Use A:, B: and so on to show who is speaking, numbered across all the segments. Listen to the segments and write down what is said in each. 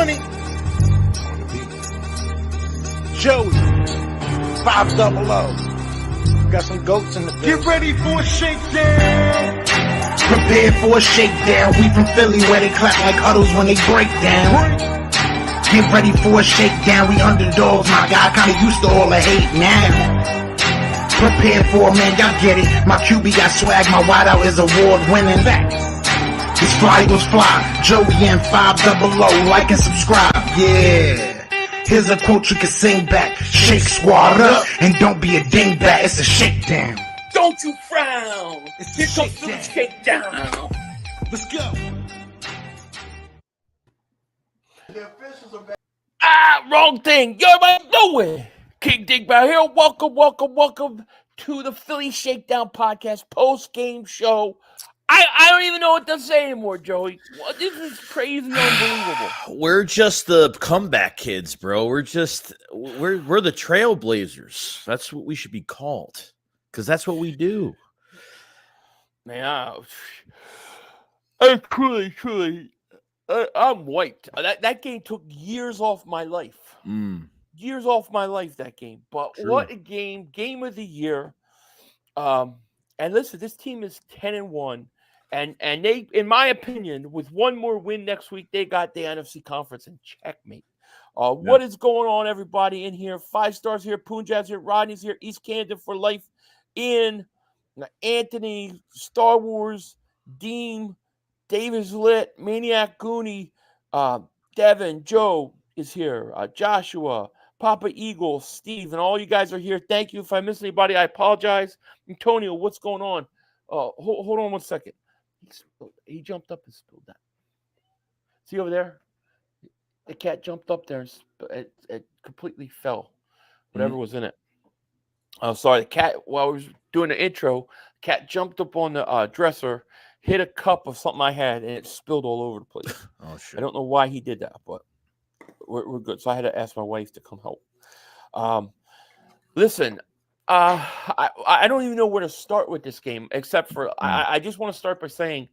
A: money. Joey, 500. Got some goats in the building.
B: Get ready for a shakedown.
C: Prepare for a shakedown. We from Philly where they clap like huddles when they break down. Get ready for a shakedown. We underdogs, my guy. Kinda used to all the hate now. Prepare for it, man. Y'all get it. My QB got swag. My wideout is award winning. His fly was fly. Joey and 500. Like and subscribe. Yeah. Here's a quote you can sing back. Shake squad up and don't be a dingbat. It's a shakedown.
D: Don't you frown.
C: It's
D: Here
C: a
D: comes the shakedown.
A: Let's go.
D: Wrong thing. Yo, everybody doing? King Dingbat here. Welcome to the Philly Shakedown podcast post-game show. I don't even know what to say anymore, Joey. This is crazy, unbelievable.
E: We're just the comeback kids, bro. We're the trailblazers. That's what we should be called, because that's what we do.
D: Man, I'm truly, I'm wiped. That game took years off my life. Years off my life, that game. But
E: True.
D: What a game of the year. And listen, this team is 10-1. And they, in my opinion, with one more win next week, they got the NFC conference in checkmate. What is going on, everybody in here? 5 stars here, Punjab's here, Rodney's here, East Canada for life, Ian, Anthony, Star Wars, Dean, Davis Lit, Maniac Goonie, Devin, Joe is here, Joshua, Papa Eagle, Steve, and all you guys are here. Thank you. If I miss anybody, I apologize. Antonio, what's going on? Hold on one second. He jumped up and spilled that. See over there? The cat jumped up there and it completely fell. Whatever was in it. Oh, sorry. The cat, while I was doing the intro, cat jumped up on the dresser, hit a cup of something I had, and it spilled all over the place.
E: Oh, shit.
D: I don't know why he did that, but we're good. So I had to ask my wife to come help. Listen, I don't even know where to start with this game, except for I just want to start by saying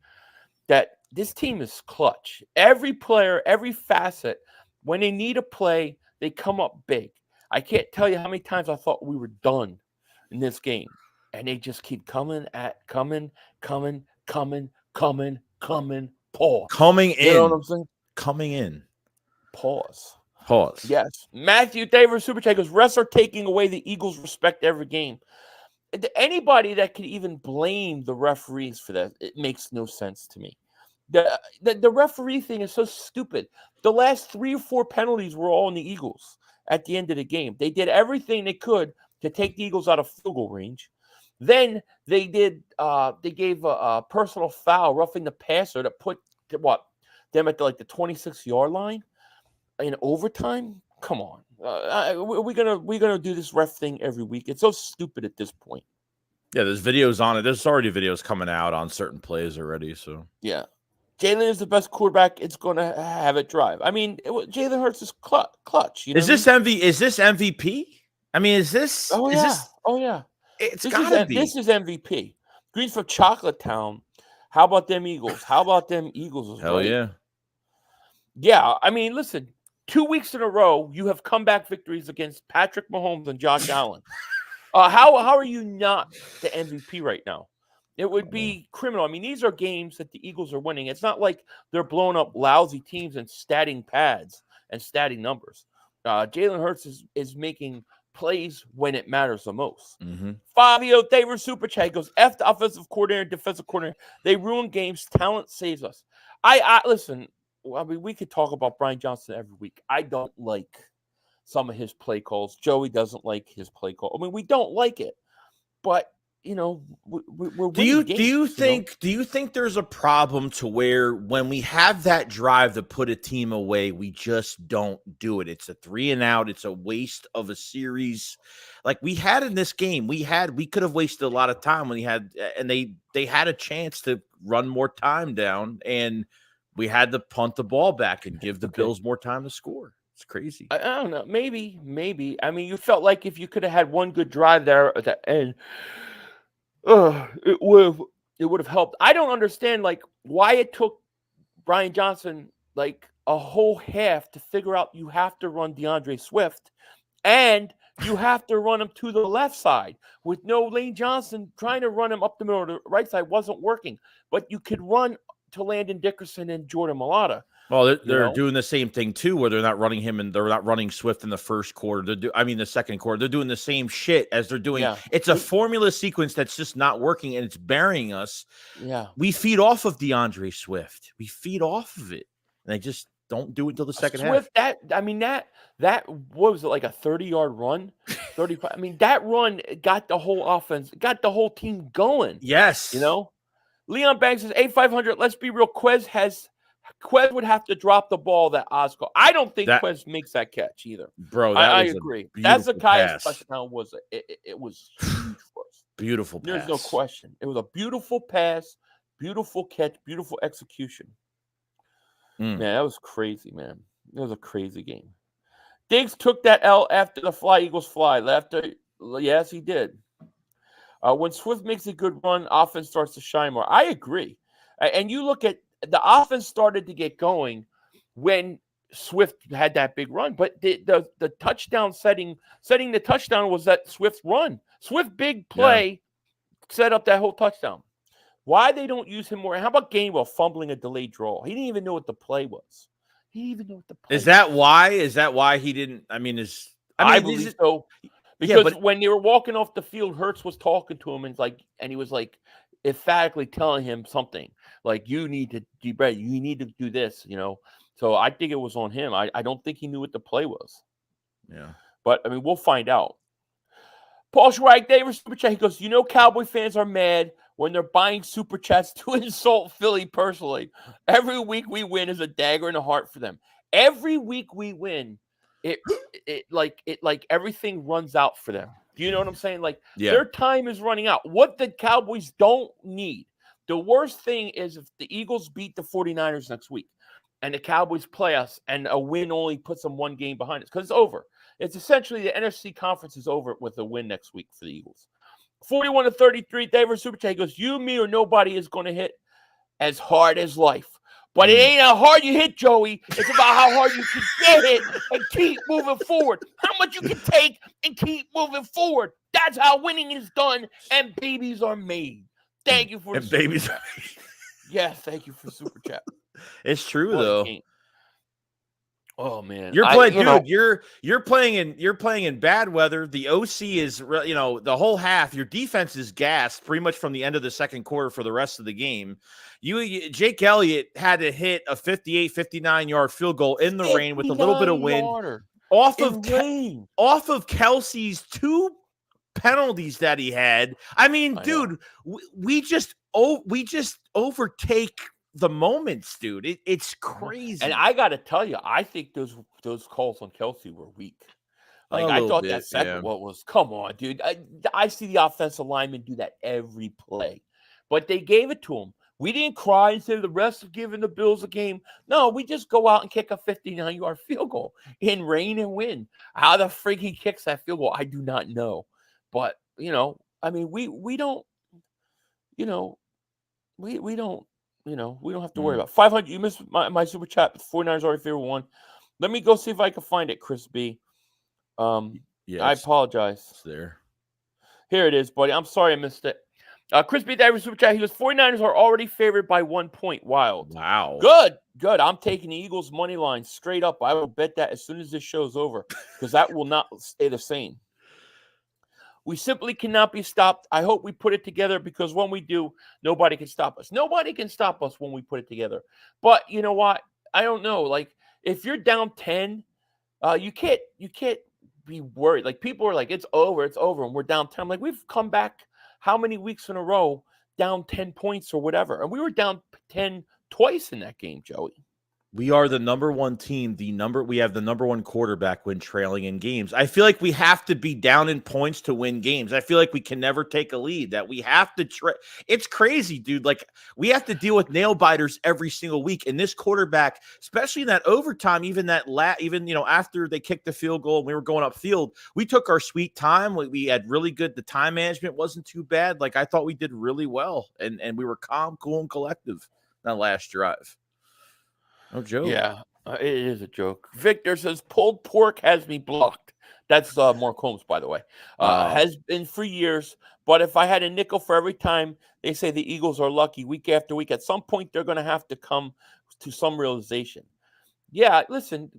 D: that this team is clutch. Every player, every facet, when they need a play, they come up big. I can't tell you how many times I thought we were done in this game, and they just keep coming, pause.
E: Coming in.
D: You know what I'm saying?
E: Coming in.
D: Pause.
E: Yes.
D: Matthew Davis Super Chat goes, refs are taking away the Eagles' respect every game. Anybody that can even blame the referees for that, it makes no sense to me. The referee thing is so stupid. The last 3 or 4 penalties were all on the Eagles at the end of the game. They did everything they could to take the Eagles out of field goal range. Then they gave a personal foul, roughing the passer, that put them at the 26-yard line in overtime. Come on, we're gonna do this ref thing every week. It's so stupid at this point.
E: Yeah, there's videos on it. There's already videos coming out on certain plays already. So
D: yeah, Jalen is the best quarterback. It's gonna have it drive. I mean, Jalen Hurts is clutch. You know
E: Is this MVP? I mean, is this?
D: Oh yeah.
E: Is this,
D: oh yeah.
E: It's gotta be.
D: This is MVP. Greens for Chocolate Town. How about them Eagles? How about them Eagles?
E: Hell yeah.
D: Yeah, I mean, listen. 2 weeks in a row, you have comeback victories against Patrick Mahomes and Josh Allen. How are you not the MVP right now? It would be criminal. I mean, these are games that the Eagles are winning. It's not like they're blowing up lousy teams and statting pads and statting numbers. Jalen Hurts is making plays when it matters the most. Fabio Davis Super Chat goes, F the offensive coordinator, defensive coordinator. They ruin games. Talent saves us. I listen. I mean, we could talk about Brian Johnson every week. I don't like some of his play calls. Joey doesn't like his play call. I mean, we don't like it, but you know, we're
E: do you think there's a problem to where when we have that drive to put a team away, we just don't do it? It's a 3 and out. It's a waste of a series. Like we had in this game, we could have wasted a lot of time when they had a chance to run more time down, and we had to punt the ball back and give the Bills more time to score. It's crazy.
D: I don't know. Maybe. I mean, you felt like if you could have had one good drive there at the end, it would have helped. I don't understand why it took Brian Johnson a whole half to figure out you have to run DeAndre Swift, and you have to run him to the left side with no Lane Johnson. Trying to run him up the middle of the right side wasn't working, but you could run to Landon Dickerson and Jordan Mailata.
E: Well, they're doing the same thing too, where they're not running him and they're not running Swift in the first quarter. The second quarter. They're doing the same shit as they're doing.
D: Yeah.
E: It's a formula sequence that's just not working, and it's burying us.
D: Yeah,
E: we feed off of DeAndre Swift. We feed off of it, and they just don't do it until the second half.
D: That what was it, like a 30-yard run? 35. I mean, that run got the whole offense, got the whole team going.
E: Yes.
D: Leon Banks says, 8,500. Let's be real. Quez would have to drop the ball that Oscar. I don't think Quez makes that catch either.
E: Bro,
D: I agree. That's a Kai's touchdown. It was huge for us.
E: Beautiful pass.
D: There's no question. It was a beautiful pass, beautiful catch, beautiful execution. Man, that was crazy, man. It was a crazy game. Diggs took that L after the Eagles fly. Yes, he did. When Swift makes a good run, offense starts to shine more. I agree. And you look at the offense started to get going when Swift had that big run. But the touchdown setting the touchdown was that Swift run. Swift big play set up that whole touchdown. Why they don't use him more? How about Gainwell fumbling a delayed draw? He didn't even know what the play was. He didn't even know what the play was.
E: Is that why he didn't? I
D: I believe so. Because when they were walking off the field, Hurts was talking to him and he was like emphatically telling him something like, "You need to be ready. You need to do this." So I think it was on him. I don't think he knew what the play was.
E: Yeah,
D: but we'll find out. Paul Schweig, Davis super chat. He goes, Cowboy fans are mad when they're buying super chats to insult Philly personally. Every week we win is a dagger in the heart for them. Every week we win, it everything runs out for them. Do you know what I'm saying? Their time is running out. What the Cowboys don't need. The worst thing is if the Eagles beat the 49ers next week and the Cowboys play us and a win only puts them one game behind us because it's over. It's essentially the NFC conference is over with a win next week for the Eagles. 41-33, David Super Chat goes, you, me, or nobody is going to hit as hard as life. But it ain't how hard you hit, Joey. It's about how hard you can get hit and keep moving forward. How much you can take and keep moving forward. That's how winning is done and babies are made. Thank you for
E: babies.
D: Yes, thank you for Super Chat.
E: It's true though.
D: Oh man,
E: you're playing, dude. You're playing in bad weather. The OC is, the whole half. Your defense is gassed pretty much from the end of the second quarter for the rest of the game. Jake Elliott had to hit a 58, 59-yard field goal in the rain with a little bit of wind off of Kelsey's two penalties that he had. Dude, we just overtake the moments, dude. It's crazy.
D: And I got to tell you, I think those calls on Kelsey were weak. I thought that second one was, come on, dude. I see the offensive linemen do that every play. But they gave it to him. We didn't cry and say the rest of giving the Bills a game. No, we just go out and kick a 59-yard field goal in rain and wind. How the freak he kicks that field goal, I do not know. But, we don't, we don't, we don't have to worry about 500. You missed my super chat, but 49ers already favorite one. Let me go see if I can find it, Chris B.
E: Yes,
D: I apologize.
E: It's there.
D: Here it is, buddy. I'm sorry I missed it. Chris B. Davis super chat. He goes, 49ers are already favored by 1 point. Wild.
E: Wow.
D: Good. I'm taking the Eagles money line straight up. I will bet that as soon as this show's over because that will not stay the same. We simply cannot be stopped. I hope we put it together because when we do, nobody can stop us. Nobody can stop us when we put it together. But you know what? I don't know. If you're down 10, you can't be worried. People are like, it's over, and we're down 10. We've come back how many weeks in a row down 10 points or whatever, and we were down 10 twice in that game, Joey.
E: We are the number one team. We have the number one quarterback when trailing in games. I feel like we have to be down in points to win games. I feel like we can never take a lead. That we have to. It's crazy, dude. We have to deal with nail biters every single week. And this quarterback, especially in that overtime, even after they kicked the field goal and we were going upfield, we took our sweet time. We had really good. The time management wasn't too bad. I thought we did really well, and we were calm, cool, and collective that last drive. Oh, Joe.
D: Yeah. It is a joke. Victor says pulled pork has me blocked. That's Mark Holmes, by the way.
E: Oh.
D: Has been for years. But if I had a nickel for every time they say the Eagles are lucky week after week, at some point they're going to have to come to some realization. Yeah, listen,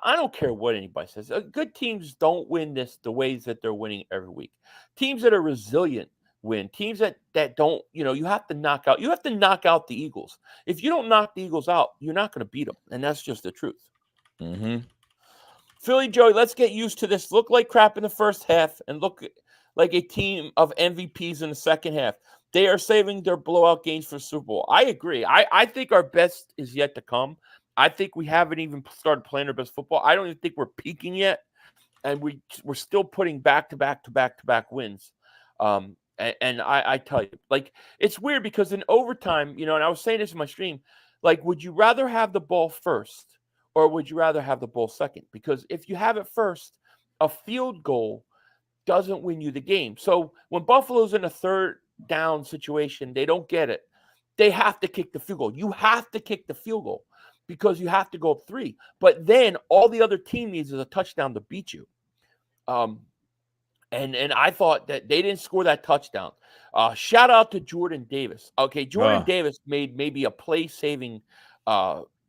D: I don't care what anybody says. Good teams don't win this the ways that they're winning every week. Teams that are resilient win. Teams that don't, you have to knock out. You have to knock out the Eagles. If you don't knock the Eagles out, you're not going to beat them, and that's just the truth.
E: Mm-hmm.
D: Philly Joey, let's get used to this. Look like crap in the first half, and look like a team of MVPs in the second half. They are saving their blowout games for Super Bowl. I agree. I think our best is yet to come. I think we haven't even started playing our best football. I don't even think we're peaking yet, and we're still putting back-to-back wins. And I tell you, like, it's weird because in overtime, and I was saying this in my stream, like, would you rather have the ball first or would you rather have the ball second? Because if you have it first, a field goal doesn't win you the game. So when Buffalo's in a third down situation, they don't get it. They have to kick the field goal. You have to kick the field goal because you have to go up 3. But then all the other team needs is a touchdown to beat you. And I thought that they didn't score that touchdown. Shout out to Jordan Davis. Okay, Jordan Davis made maybe a play-saving.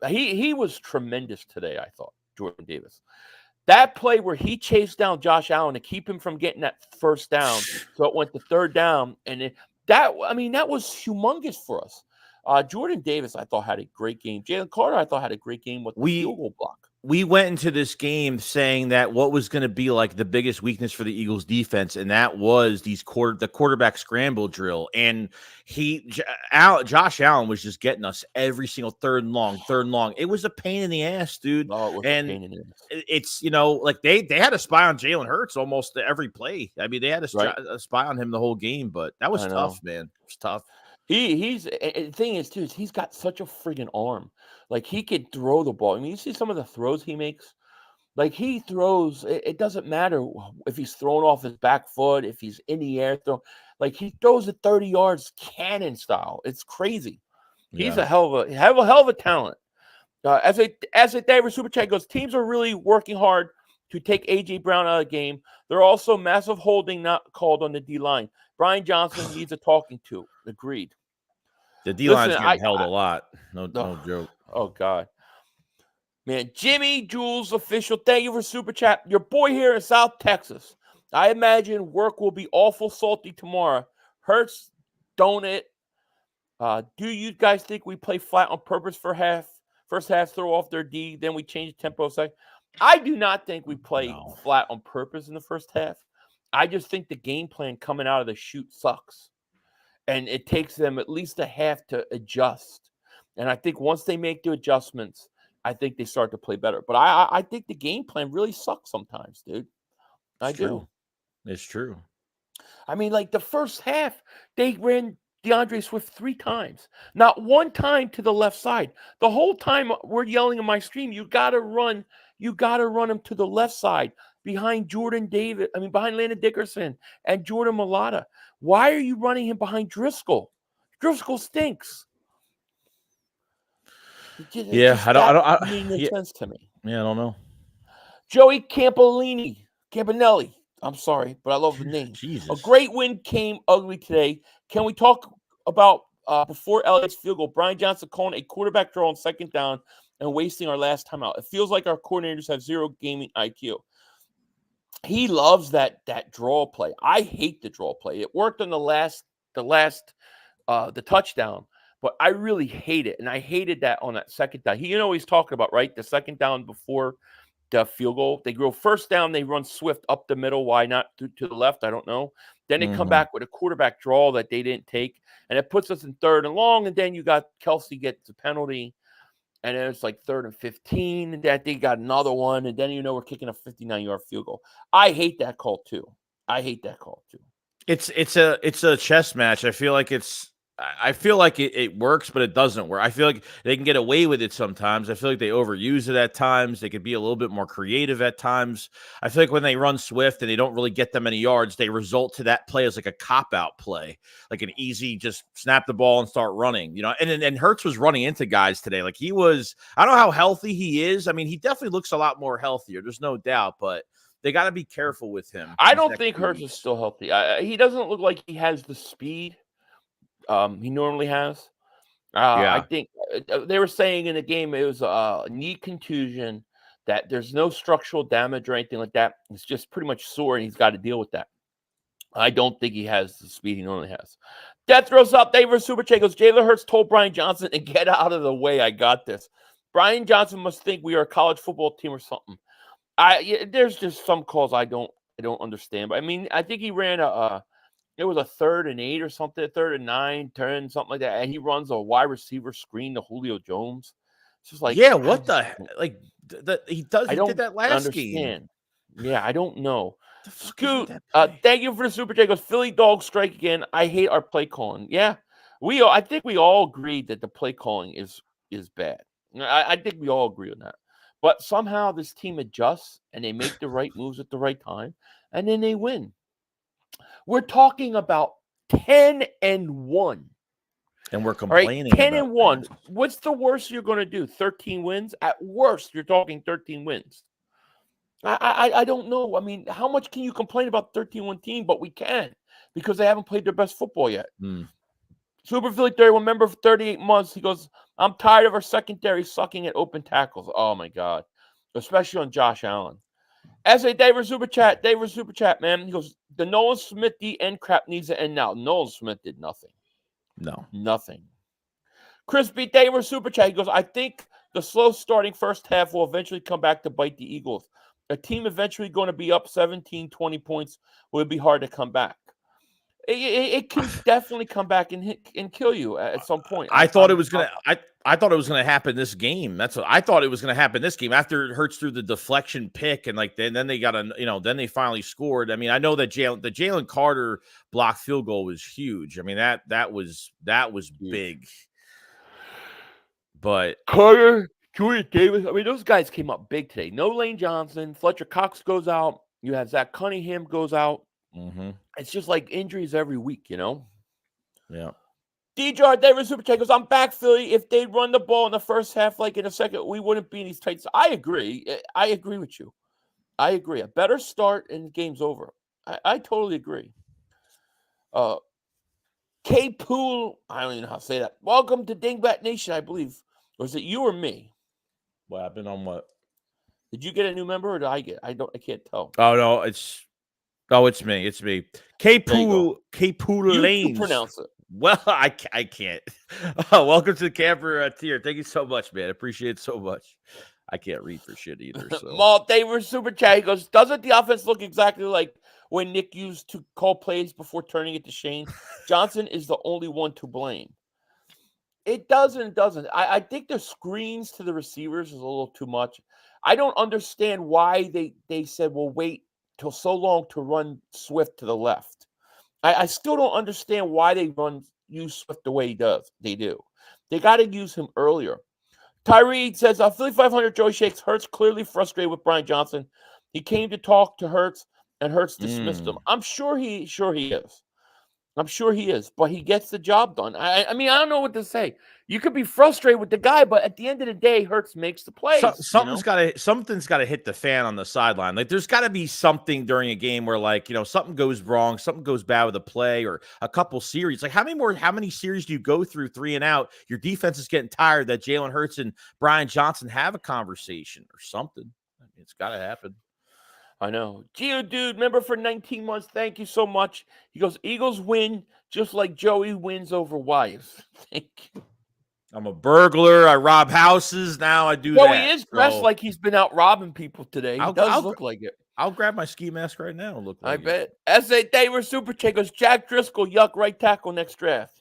D: He was tremendous today, I thought, Jordan Davis. That play where he chased down Josh Allen to keep him from getting that first down, so it went to third down, and that was humongous for us. Jordan Davis, I thought, had a great game. Jalen Carter, I thought, had a great game with the field goal block.
E: We went into this game saying that what was going to be like the biggest weakness for the Eagles defense, and that was the quarterback scramble drill. And Josh Allen was just getting us every single third and long. It was a pain in the ass, dude.
D: Oh, it was a pain in the ass.
E: It's, like they had a spy on Jalen Hurts almost every play. I mean, they had a spy on him the whole game, but that was tough, man. It was tough.
D: The thing is, too, is he's got such a friggin' arm. Like, he could throw the ball. I mean, you see some of the throws he makes? Like, he throws, it doesn't matter if he's throwing off his back foot, if he's in the air, like, he throws it 30 yards cannon style. It's crazy. He's a hell of a talent. As a David Super Chat goes, teams are really working hard to take A.J. Brown out of the game. There are also massive holding not called on the D-line. Brian Johnson needs a talking to. Agreed.
E: The D-line's getting held a lot. No joke.
D: Oh, God. Man, Jimmy Jules Official, thank you for Super Chat. Your boy here in South Texas. I imagine work will be awful salty tomorrow. Hurts, don't it? Do you guys think we play flat on purpose for first half, throw off their D, then we change the tempo second? I do not think we play flat on purpose in the first half. I just think the game plan coming out of the chute sucks. And it takes them at least a half to adjust. And I think once they make the adjustments, I think they start to play better. But I think the game plan really sucks sometimes, dude. I do.
E: It's true.
D: I mean, like the first half, they ran DeAndre Swift 3 times. Not one time to the left side. The whole time we're yelling in my stream, you got to run him to the left side behind behind Landon Dickerson and Jordan Mailata. Why are you running him behind Driscoll? Driscoll stinks.
E: I don't
D: make no sense to me.
E: Yeah, I don't know.
D: Joey Campanelli. I'm sorry, but I love the name.
E: Jesus.
D: A great win came ugly today. Can we talk about before Elliott's field goal, Brian Johnson calling a quarterback draw on second down and wasting our last timeout? It feels like our coordinators have zero gaming IQ. He loves that draw play. I hate the draw play. It worked on the touchdown, but I really hate it. And I hated that on that second down. He's talking about, right? The second down before the field goal. They go first down. They run Swift up the middle. Why not to the left? I don't know. Then they come back with a quarterback draw that they didn't take. And it puts us in 3rd and long. And then you got Kelsey gets a penalty. And then it's like 3rd and 15. And then they got another one. And then we're kicking a 59-yard field goal. I hate that call too.
E: It's a chess match. I feel like it's I feel like it works, but it doesn't work. I feel like they can get away with it sometimes. I feel like they overuse it at times. They could be a little bit more creative at times. I feel like when they run Swift and they don't really get that many yards, they result to that play as like a cop-out play, like an easy just snap the ball and start running, And Hurts was running into guys today. Like he was, I don't know how healthy he is. I mean, he definitely looks a lot more healthier. There's no doubt, but they got to be careful with him.
D: I don't think Hurts is still healthy. He doesn't look like he has the speed he normally has. I think they were saying in the game it was a knee contusion, that there's no structural damage or anything like that. It's just pretty much sore, and he's got to deal with that. I don't think he has the speed he normally has. Death throws up. David Super Chat goes, Jalen Hurts told Brian Johnson to get out of the way. I got this. Brian Johnson must think we are a college football team or something. There's just some calls I don't understand. But I mean, I think he ran it was a 3rd and 8 or something, a 3rd and 9, 10, something like that. And he runs a wide receiver screen to Julio Jones. It's just like,
E: what the like he did that last game.
D: Yeah, I don't know. Scoot, thank you for the super chat. Goes, Philly dog strike again. I hate our play calling. Yeah, I think we all agreed that the play calling is bad. I think we all agree on that. But somehow this team adjusts and they make the right moves at the right time, and then they win. We're talking about 10-1.
E: And we're complaining.
D: Right, 10-1. That. What's the worst you're going to do? 13 wins? At worst, you're talking 13 wins. I don't know. I mean, how much can you complain about 13-1 team? But we can, because they haven't played their best football yet. Super Philly 31 member for 38 months. He goes, I'm tired of our secondary sucking at open tackles. Oh, my God. Especially on Josh Allen. S.A. David Super Chat, man. He goes, the Nolan Smith D end crap needs to end now. Nolan Smith did nothing.
E: No.
D: Nothing. Crispy David Super Chat. He goes, I think the slow starting first half will eventually come back to bite the Eagles. A team eventually going to be up 17, 20 points will be hard to come back. It can definitely come back and kill you at some point.
E: I thought it was gonna happen this game. That's what I thought it was gonna happen this game after Hurts threw the deflection pick and then they got then they finally scored. I mean, I know that the Jalen Carter blocked field goal was huge. I mean that was big. But
D: Carter, Julius Davis, I mean those guys came up big today. No Lane Johnson, Fletcher Cox goes out. You have Zach Cunningham goes out.
E: Mm-hmm.
D: It's just like injuries every week,
E: Yeah.
D: DJ David Super Chat goes, I'm back, Philly. If they'd run the ball in the first half like in the second, we wouldn't be in these tights. I agree. I agree with you. I agree. A better start and the game's over. I totally agree. K-Pool, I don't even know how to say that. Welcome to Dingbat Nation, I believe. Was it you or me?
E: What happened on what?
D: Did you get a new member or did I get? I can't tell.
E: Oh no, it's me. It's me. K-Pool Lanes.
D: You pronounce it.
E: Well, I can't. Welcome to the camper tier. Thank you so much, man. I appreciate it so much. I can't read for shit either. So.
D: Malt David Super Chat, he goes, doesn't the offense look exactly like when Nick used to call plays before turning it to Shane? Johnson is the only one to blame. It doesn't. I think the screens to the receivers is a little too much. I don't understand why they said, well, wait till so long to run Swift to the left. I still don't understand why they use Swift the way they do. They got to use him earlier. Tyree says, Philly 500 JoeyShakes. Hurts clearly frustrated with Brian Johnson. He came to talk to Hurts, and Hurts dismissed him. I'm sure he is. I'm sure he is, but he gets the job done. I mean, I don't know what to say. You could be frustrated with the guy, but at the end of the day, Hurts makes the plays.
E: Something's got to hit the fan on the sideline. Like there's got to be something during a game where something goes wrong, something goes bad with a play or a couple series. Like how many series do you go through 3 and out? Your defense is getting tired that Jalen Hurts and Brian Johnson have a conversation or something. I mean, it's got to happen.
D: I know. Geo Dude, member for 19 months. Thank you so much. He goes, Eagles win just like Joey wins over wives. Thank you.
E: I'm a burglar. I rob houses. Now I do that.
D: He is dressed like he's been out robbing people today. He does look like it.
E: I'll grab my ski mask right now and look like
D: I bet. S.A. David Super Chat goes, Jack Driscoll, yuck, right tackle next draft.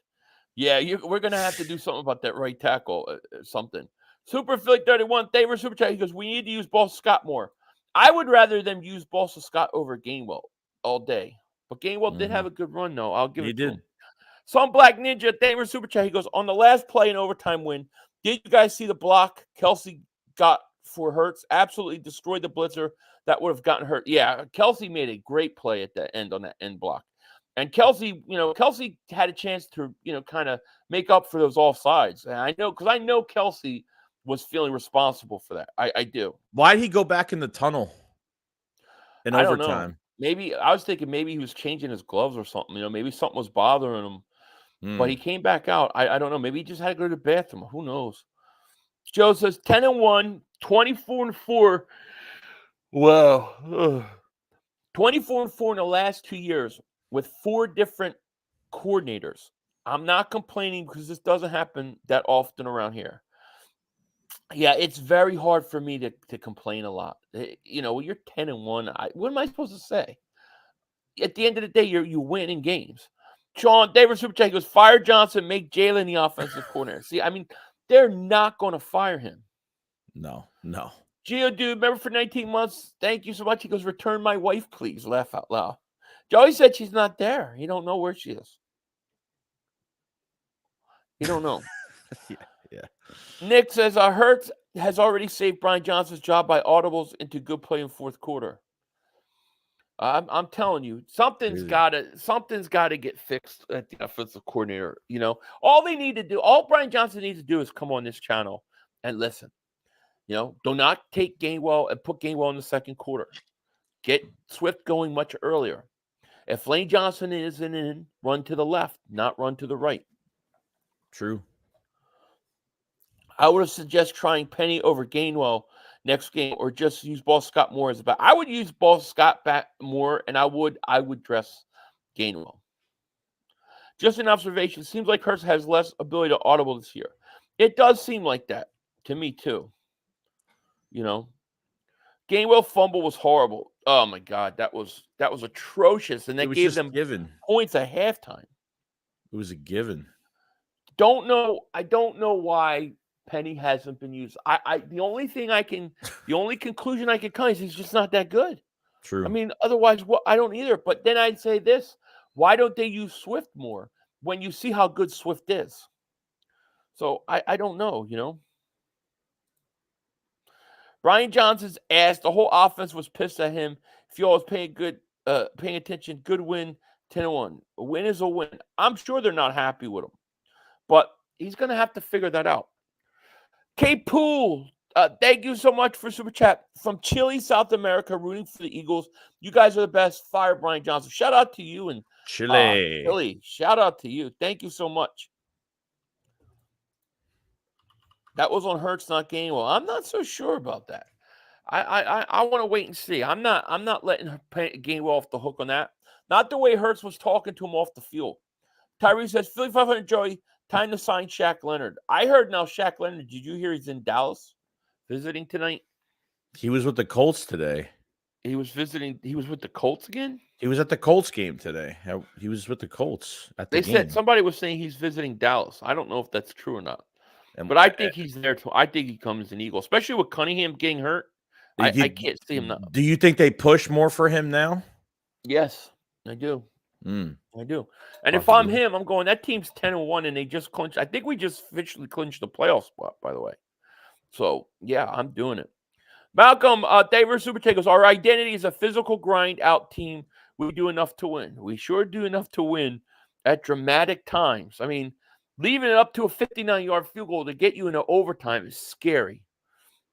D: Yeah, we're going to have to do something about that right tackle, something. Super Philly 31, David Super Chat, he goes, we need to use Boston Scott more. I would rather them use Boston Scott over Gainwell all day. But Gainwell did have a good run, though. I'll give it to him. Some Black Ninja, thank you for super chat. He goes, on the last play in overtime win, did you guys see the block Kelsey got for Hurts? Absolutely destroyed the blitzer that would have gotten hurt. Yeah, Kelsey made a great play at the end on that end block. And Kelsey, Kelsey had a chance to, kind of make up for those offsides. And I know, because I know Kelsey was feeling responsible for that. I do.
E: Why did he go back in the tunnel in
D: I don't
E: overtime?
D: know. Maybe I was thinking maybe he was changing his gloves or something. Maybe something was bothering him. But he came back out. I don't know. Maybe he just had to go to the bathroom. Who knows? Joe says 10-1, 24-4. Wow. 24-4 in the last 2 years with 4 different coordinators. I'm not complaining because this doesn't happen that often around here. Yeah, it's very hard for me to complain a lot. When you're 10-1, what am I supposed to say? At the end of the day, you win in games. Sean David Super Chat goes, fire Johnson, make Jalen the offensive coordinator. See, I mean, they're not going to fire him.
E: No.
D: Geo dude, remember for 19 months? Thank you so much. He goes, return my wife, please. Laugh out loud. Joey said she's not there. He don't know where she is. He don't know.
E: Yeah.
D: Nick says, Hurts has already saved Brian Johnson's job by audibles into good play in fourth quarter. I'm telling you, something's got to get fixed at the offensive coordinator. All Brian Johnson needs to do is come on this channel and listen. Do not take Gainwell and put Gainwell in the second quarter. Get Swift going much earlier. If Lane Johnson isn't in, run to the left, not run to the right.
E: True.
D: I would suggest trying Penny over Gainwell next game, or just use Ball Scott more as a back. I would use Ball Scott back more, and I would dress Gainwell. Just an observation. Seems like Hurts has less ability to audible this year. It does seem like that to me too. Gainwell fumble was horrible. Oh my God, that was atrocious, and that gave them points at halftime.
E: It was a given.
D: I don't know why Penny hasn't been used. The only conclusion I can come is he's just not that good.
E: True.
D: I mean, otherwise, I don't either. But then I'd say this: why don't they use Swift more when you see how good Swift is? So I don't know. Brian Johnson's ass. The whole offense was pissed at him. If you all was paying attention, good win, 10-1. A win is a win. I'm sure they're not happy with him, but he's going to have to figure that out. K Pool, thank you so much for super chat from Chile, South America, rooting for the Eagles. You guys are the best. Fire Brian Johnson. Shout out to you and
E: Chile.
D: Shout out to you. Thank you so much. That was on Hurts, not Gainwell. I'm not so sure about that. I want to wait and see. I'm not letting Gainwell off the hook on that. Not the way Hurts was talking to him off the field. Tyree says, Philly 500 Joey, time to sign Shaq Leonard. I heard now Shaq Leonard, did you hear he's in Dallas visiting tonight?
E: He was with the Colts today.
D: He was with the Colts again?
E: He was at the Colts game today. He was with the Colts at the game.
D: They said somebody was saying he's visiting Dallas. I don't know if that's true or not. But I think he's there too. I think he comes an Eagle, especially with Cunningham getting hurt. I can't see him now.
E: Do you think they push more for him now?
D: Yes, I do. I do. And if I'm him, I'm going, that team's 10-1, and they just clinched. I think we just officially clinched the playoff spot, by the way. So, yeah, I'm doing it. Malcolm, David Super Takers, our identity is a physical grind out team. We do enough to win. We sure do enough to win at dramatic times. I mean, leaving it up to a 59-yard field goal to get you into overtime is scary.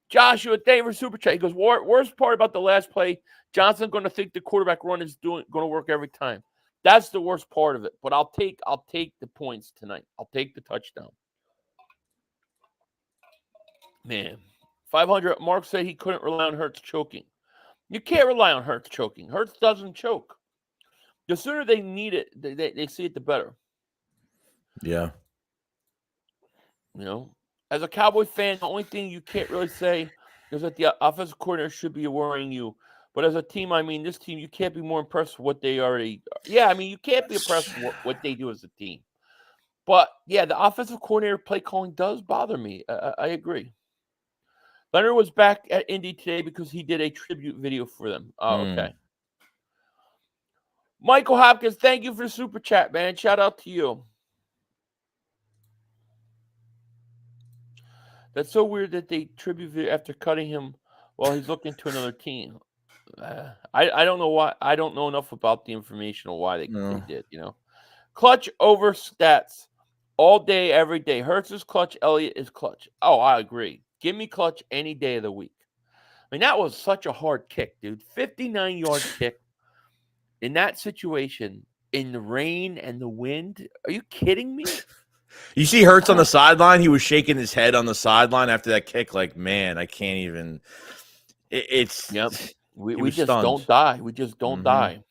D: Joshua, David Super Chat, he goes, worst part about the last play, Johnson going to think the quarterback run is going to work every time. That's the worst part of it. But I'll take the points tonight. I'll take the touchdown. Man, 500. Mark said he couldn't rely on Hurts choking. You can't rely on Hurts choking. Hurts doesn't choke. The sooner they need it, they see it, the better.
E: Yeah.
D: As a Cowboy fan, the only thing you can't really say is that the offensive coordinator should be worrying you. But as a team, I mean, this team, you can't be more impressed with what they already. Yeah, I mean, you can't be impressed with what they do as a team. But yeah, the offensive coordinator play calling does bother me. I agree. Leonard was back at Indy today because he did a tribute video for them. Oh, okay. Michael Hopkins, thank you for the super chat, man. Shout out to you. That's so weird that they tribute after cutting him while he's looking to another team. I don't know why. I don't know enough about the information or why they did. Clutch over stats all day, every day. Hurts is clutch. Elliott is clutch. Oh, I agree. Give me clutch any day of the week. I mean, that was such a hard kick, dude. 59-yard kick in that situation, in the rain and the wind. Are you kidding me?
E: You see Hurts on the sideline? He was shaking his head on the sideline after that kick. Like, man, I can't even. It's
D: yep. We just
E: stunned.
D: Don't die. We just don't die.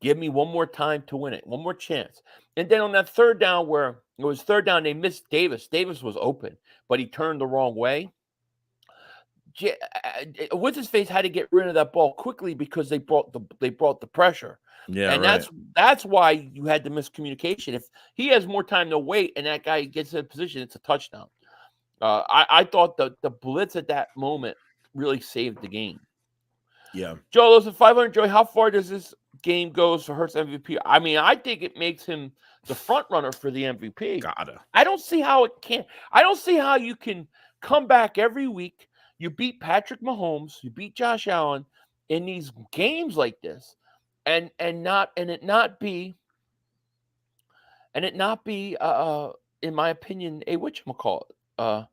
D: Give me one more time to win it. One more chance. And then on that third down where it was third down, they missed Davis. Davis was open, but he turned the wrong way. What's his face had to get rid of that ball quickly because they brought the pressure.
E: Yeah,
D: and
E: right.
D: that's why you had the miscommunication. If he has more time to wait and that guy gets in position, it's a touchdown. I thought the blitz at that moment really saved the game.
E: Yeah.
D: Joe, listen, 500, Joey, how far does this game go for Hurts MVP? I mean, I think it makes him the front runner for the MVP.
E: Gotta.
D: I don't see how it can. I don't see how you can come back every week. You beat Patrick Mahomes, you beat Josh Allen in these games like this, and it not be in my opinion, a whatchamacallit,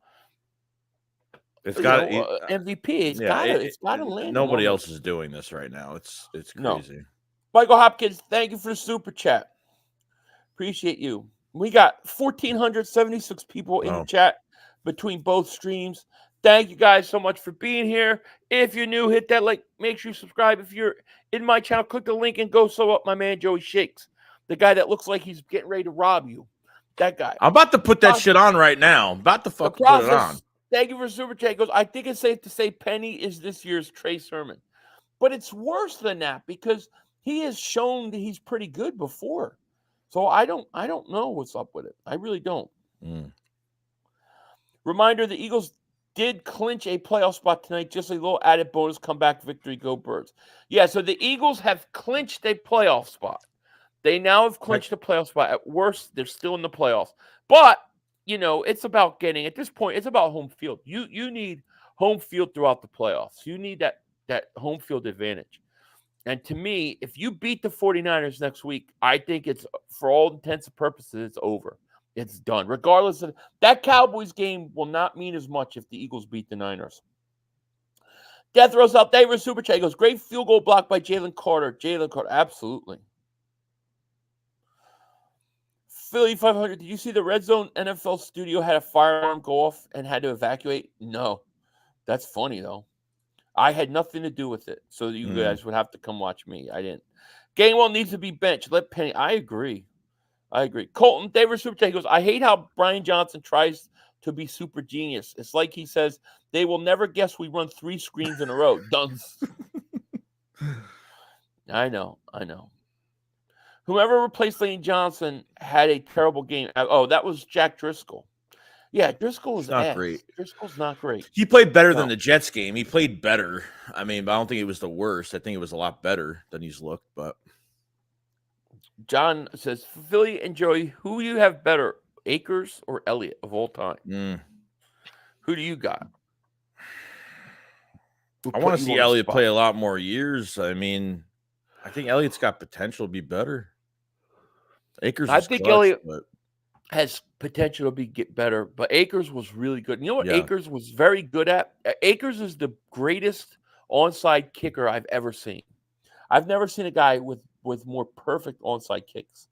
E: it's got
D: MVP. It's got to land.
E: Nobody else is doing this right now. It's crazy.
D: No. Michael Hopkins, thank you for the super chat. Appreciate you. We got 1,476 people in the chat between both streams. Thank you guys so much for being here. If you're new, hit that like. Make sure you subscribe. If you're in my channel, click the link and go sub up my man JoeyShakes, the guy that looks like he's getting ready to rob you. That guy.
E: I'm about to put that shit on right now. I'm about to fucking put it on.
D: Thank you for super chat. He goes, I think it's safe to say Penny is this year's Trey Sermon. But it's worse than that because he has shown that he's pretty good before. So I don't know what's up with it. I really don't. Reminder, the Eagles did clinch a playoff spot tonight. Just a little added bonus comeback victory. Go Birds. Yeah, so the Eagles have clinched a playoff spot. They now have clinched a playoff spot. At worst, they're still in the playoffs. But it's about getting, at this point, it's about home field. You need home field throughout the playoffs. You need that home field advantage. And to me, if you beat the 49ers next week, I think it's, for all intents and purposes, it's over. It's done. Regardless of that Cowboys game will not mean as much if the Eagles beat the Niners. Death Row South Davis Super Chat goes, great field goal block by Jalen Carter. Absolutely. Philly 500, did you see the Red Zone NFL studio had a firearm go off and had to evacuate? No. That's funny, though. I had nothing to do with it, so you guys would have to come watch me. I didn't. Gainwell needs to be benched. Let Penny. I agree. Colton Davis Super Chat goes, I hate how Brian Johnson tries to be super genius. It's like he says, they will never guess we run 3 screens in a row. Dunce. I know. Whoever replaced Lane Johnson had a terrible game. Oh, that was Jack Driscoll. Yeah, Driscoll is
E: not great.
D: Driscoll's not great.
E: He played better than the Jets game. He played better. I mean, but I don't think it was the worst. I think it was a lot better than he's looked. But
D: John says, Philly and Joey, who do you have better, Akers or Elliott of all time? Who do you got?
E: I want to see Elliott play a lot more years. I mean, I think Elliott's got potential to be better. Akers,
D: I think Elliott has potential to get better, but Akers was really good. You know what Akers was very good at? Akers is the greatest onside kicker I've ever seen. I've never seen a guy with more perfect onside kicks.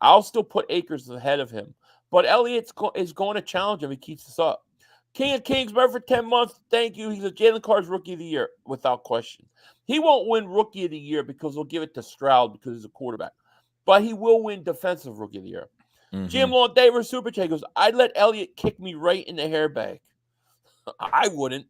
D: I'll still put Akers ahead of him, but Elliott is going to challenge him. He keeps this up. King of Kings, member for 10 months. Thank you. He's a Jalen Carter's Rookie of the Year, without question. He won't win Rookie of the Year because they'll give it to Stroud because he's a quarterback. But he will win Defensive Rookie of the Year. Jim Law Davis Super Chat goes, I'd let Elliott kick me right in the hairbag. I wouldn't.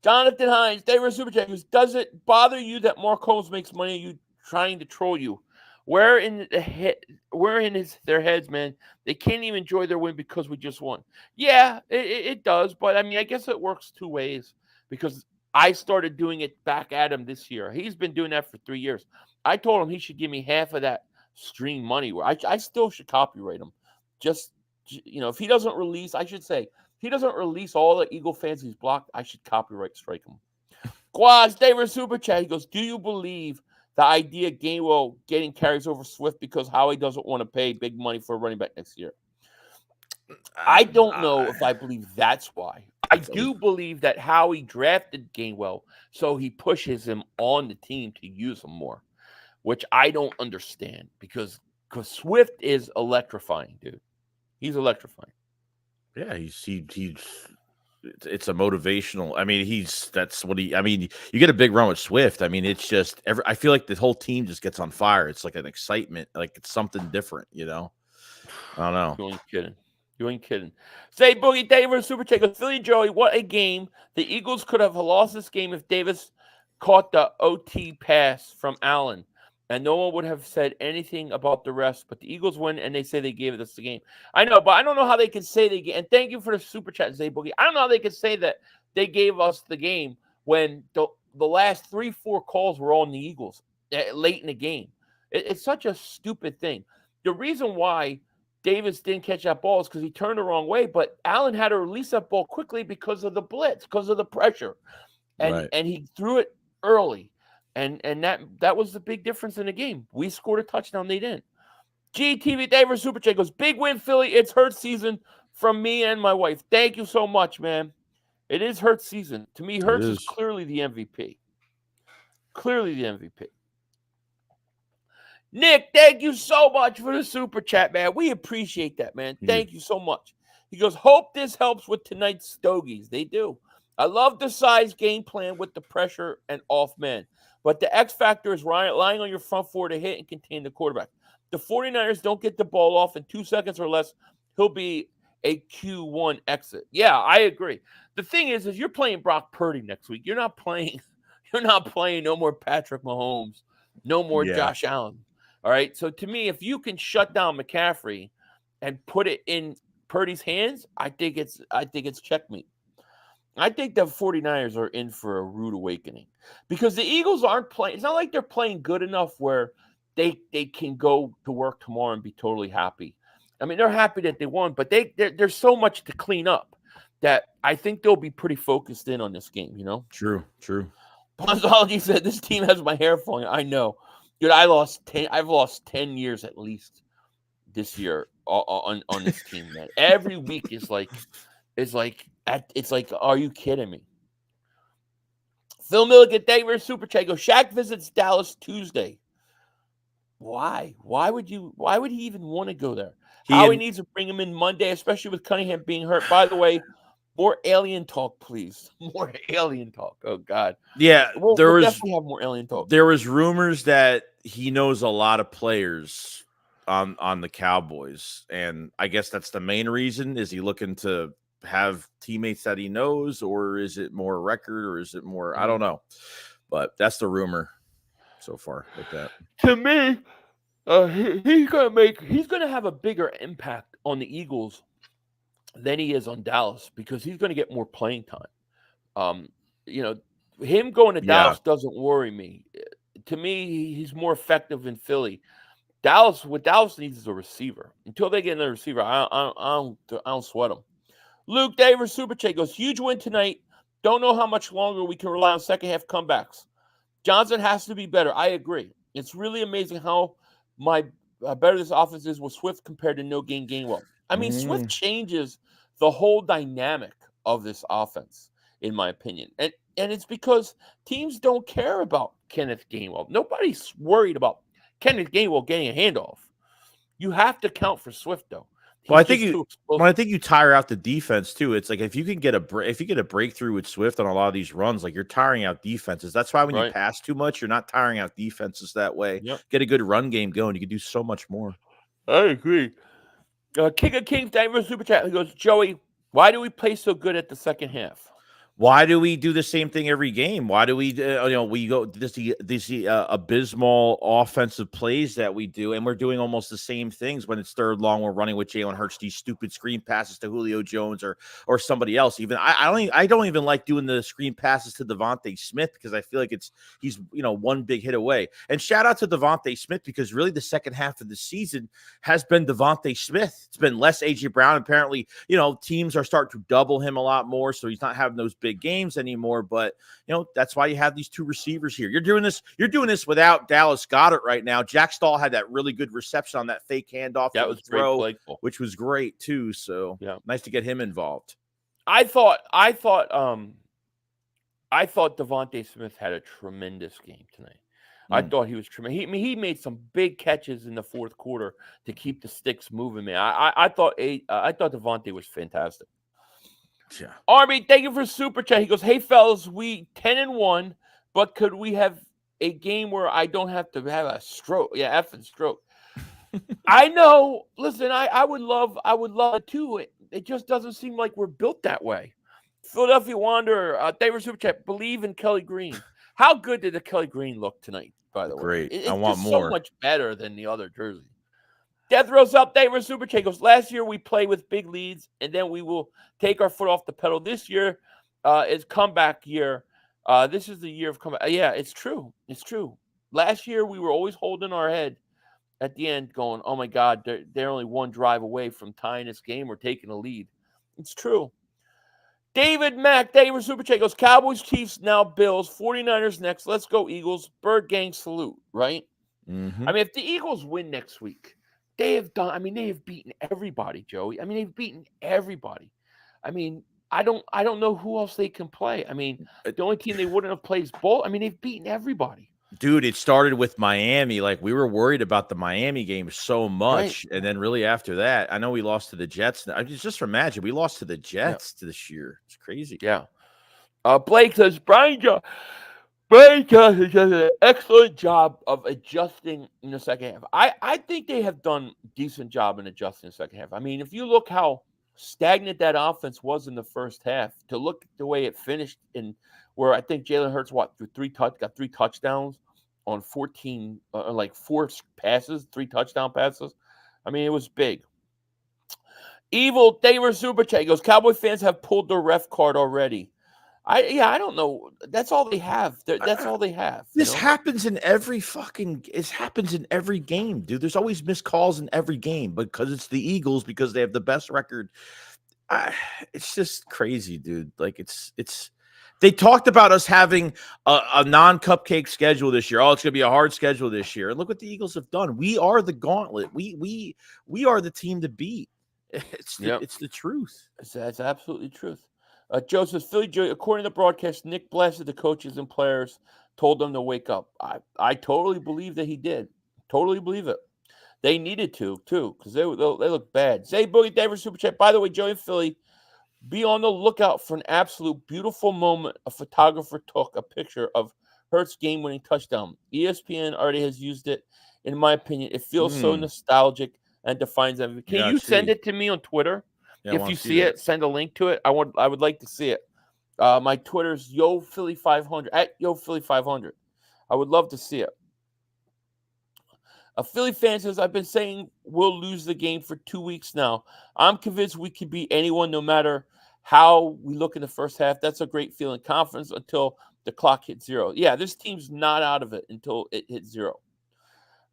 D: Jonathan Hines, David Super Chat goes, does it bother you that Mark Holmes makes money you trying to troll you? Where in their heads, man? They can't even enjoy their win because we just won. Yeah, it does. But, I mean, I guess it works 2 ways because I started doing it back at him this year. He's been doing that for 3 years. I told him he should give me half of that stream money. I still should copyright him. Just if he doesn't release, I should say, if he doesn't release all the Eagle fans he's blocked, I should copyright strike him. Quaz, David Super Chat. He goes, do you believe the idea Gainwell getting carries over Swift because Howie doesn't want to pay big money for a running back next year? I don't know if I believe that's why. I do believe that Howie drafted Gainwell so he pushes him on the team to use him more, which I don't understand because Swift is electrifying, dude. He's electrifying.
E: Yeah, it's a motivational. I mean, that's what he. I mean, you get a big run with Swift. I mean, it's just I feel like the whole team just gets on fire. It's like an excitement, like it's something different. I don't know.
D: You ain't kidding. You ain't kidding. Say Boogie David Super Chat goes, Philly Joey, what a game. The Eagles could have lost this game if Davis caught the OT pass from Allen. And no one would have said anything about the rest, but the Eagles win, and they say they gave us the game. I know, but I don't know how they can say they gave. And thank you for the super chat, Zay Boogie. I don't know how they can say that they gave us the game when the last 3-4 calls were on the Eagles late in the game. It's such a stupid thing. The reason why Davis didn't catch that ball is because he turned the wrong way, but Allen had to release that ball quickly because of the blitz, because of the pressure, and he threw it early. And that was the big difference in the game. We scored a touchdown, they didn't. GTV David Super Chat goes, big win, Philly. It's Hurts season from me and my wife. Thank you so much, man. It is Hurts season. To me, Hurts is clearly the MVP. Clearly the MVP. Nick, thank you so much for the super chat, man. We appreciate that, man. Thank you so much. He goes, hope this helps with tonight's stogies. They do. I love the size game plan with the pressure and off man. But the X factor is relying on your front four to hit and contain the quarterback. The 49ers don't get the ball off in 2 seconds or less. He'll be a Q1 exit. Yeah, I agree. The thing is you're playing Brock Purdy next week. You're not playing no more Patrick Mahomes, no more Josh Allen. All right. So to me, if you can shut down McCaffrey and put it in Purdy's hands, I think it's checkmate. I think the 49ers are in for a rude awakening because the Eagles aren't playing. It's not like they're playing good enough where they can go to work tomorrow and be totally happy. I mean, they're happy that they won, but there's so much to clean up that I think they'll be pretty focused in on this game,
E: True.
D: Ponzology said, this team has my hair falling. I know. Dude, I've lost 10 years at least this year on this team, man. Every week is like, are you kidding me? Phil Milligan, David Super Chat goes, Shaq visits Dallas Tuesday. Why? Why would he even want to go there? Howie needs to bring him in Monday, especially with Cunningham being hurt. By the way, more alien talk, please. More alien talk. Oh, God.
E: Yeah,
D: we'll definitely have more alien talk.
E: There was rumors that he knows a lot of players on the Cowboys, and I guess that's the main reason. Is he looking to have teammates that he knows, or is it more record, or is it more? I don't know, but that's the rumor so far with that.
D: To me, he's gonna have a bigger impact on the Eagles than he is on Dallas because he's gonna get more playing time. Him going to Dallas doesn't worry me. To me, he's more effective in Philly. What Dallas needs is a receiver. Until they get another receiver, I don't sweat them. Luke Davis Super Chat goes, huge win tonight. Don't know how much longer we can rely on second half comebacks. Johnson has to be better. I agree. It's really amazing how better this offense is with Swift compared to no Gainwell. I mean, Swift changes the whole dynamic of this offense, in my opinion. And it's because teams don't care about Kenneth Gainwell. Nobody's worried about Kenneth Gainwell getting a handoff. You have to count for Swift, though.
E: Well, I think you tire out the defense too. It's like if you get a breakthrough with Swift on a lot of these runs, like you're tiring out defenses. That's why when you pass too much, you're not tiring out defenses that way.
D: Yep.
E: Get a good run game going. You can do so much more.
D: I agree. King of Kings, Denver Super Chat. He goes, Joey, why do we play so good at the second half?
E: Why do we do the same thing every game? Why do we, we go this abysmal offensive plays that we do, and we're doing almost the same things when it's third long. We're running with Jalen Hurts, these stupid screen passes to Julio Jones or somebody else. Even I don't even like doing the screen passes to Devontae Smith because I feel like he's one big hit away. And shout out to Devontae Smith because really the second half of the season has been Devontae Smith. It's been less AJ Brown. Apparently, teams are starting to double him a lot more, so he's not having those big games anymore. But that's why you have these two receivers here. You're doing this without Dallas Goedert right now. Jack Stahl had that really good reception on that fake handoff.
D: That was throw,
E: which was great too. So nice to get him involved.
D: I thought Devontae Smith had a tremendous game tonight. I thought he was tremendous. He made some big catches in the fourth quarter to keep the sticks moving, man. I thought Devontae was fantastic.
E: Yeah.
D: Army, thank you for super chat. He goes, "Hey fellas, we 10-1, but could we have a game where I don't have to have a stroke? Yeah, effing stroke." I know. Listen, I would love it too. It just doesn't seem like we're built that way. Philadelphia Wanderer, thank you for super chat. Believe in Kelly Green. How good did the Kelly Green look tonight? By the way,
E: great. I want more.
D: So much better than the other jersey. Death Rose up, thank you for super chat. Goes, last year we play with big leads, and then we will take our foot off the pedal. This year is comeback year. This is the year of comeback. Yeah, it's true. It's true. Last year we were always holding our head at the end, going, "Oh my God, they're only one drive away from tying this game or taking a lead." It's true. David Mack, thank you for super chat. Goes, Cowboys, Chiefs, now Bills, 49ers next. Let's go Eagles. Bird gang salute. Right.
E: Mm-hmm.
D: I mean, if the Eagles win next week, they have beaten everybody, Joey. I mean, they've beaten everybody. I mean, I don't know who else they can play. I mean, the only team they wouldn't have played is both. I mean, they've beaten everybody.
E: Dude, it started with Miami. Like, we were worried about the Miami game so much. Right. And then really after that, I know we lost to the Jets. I just imagine we lost to the Jets this year. It's crazy.
D: Yeah. Blake says, Brian Johnson does an excellent job of adjusting in the second half. I think they have done a decent job in adjusting in the second half. I mean, if you look how stagnant that offense was in the first half, to look the way it finished in where I think Jalen Hurts got 3 touchdowns on 14, like 4 passes, 3 touchdown passes. I mean, it was big. Evil Damer Super Chat goes, Cowboy fans have pulled the ref card already. I don't know. That's all they have. That's all they have.
E: This happens in every game, dude. There's always missed calls in every game because it's the Eagles, because they have the best record. It's just crazy, dude. Like it's they talked about us having a non-cupcake schedule this year. Oh, it's gonna be a hard schedule this year. And look what the Eagles have done. We are the gauntlet. We are the team to beat. It's the truth.
D: That's absolutely truth. Joseph, Philly Joey, according to the broadcast, Nick blasted the coaches and players, told them to wake up. I totally believe that he did. Totally believe it. They needed to, too, because they look bad. Zay Boogie, David Super Chat. By the way, Joey and Philly, be on the lookout for an absolute beautiful moment. A photographer took a picture of Hurts' game-winning touchdown. ESPN already has used it. In my opinion, it feels so nostalgic and defines everything. Can you send it to me on Twitter? Yeah, if you see it, send a link to it. I would like to see it. My Twitter's YoPhilly500 at YoPhilly500. I would love to see it. A Philly fan says, I've been saying we'll lose the game for 2 weeks now. I'm convinced we could beat anyone no matter how we look in the first half. That's a great feeling. Confidence until the clock hits 0. Yeah, this team's not out of it until it hits 0.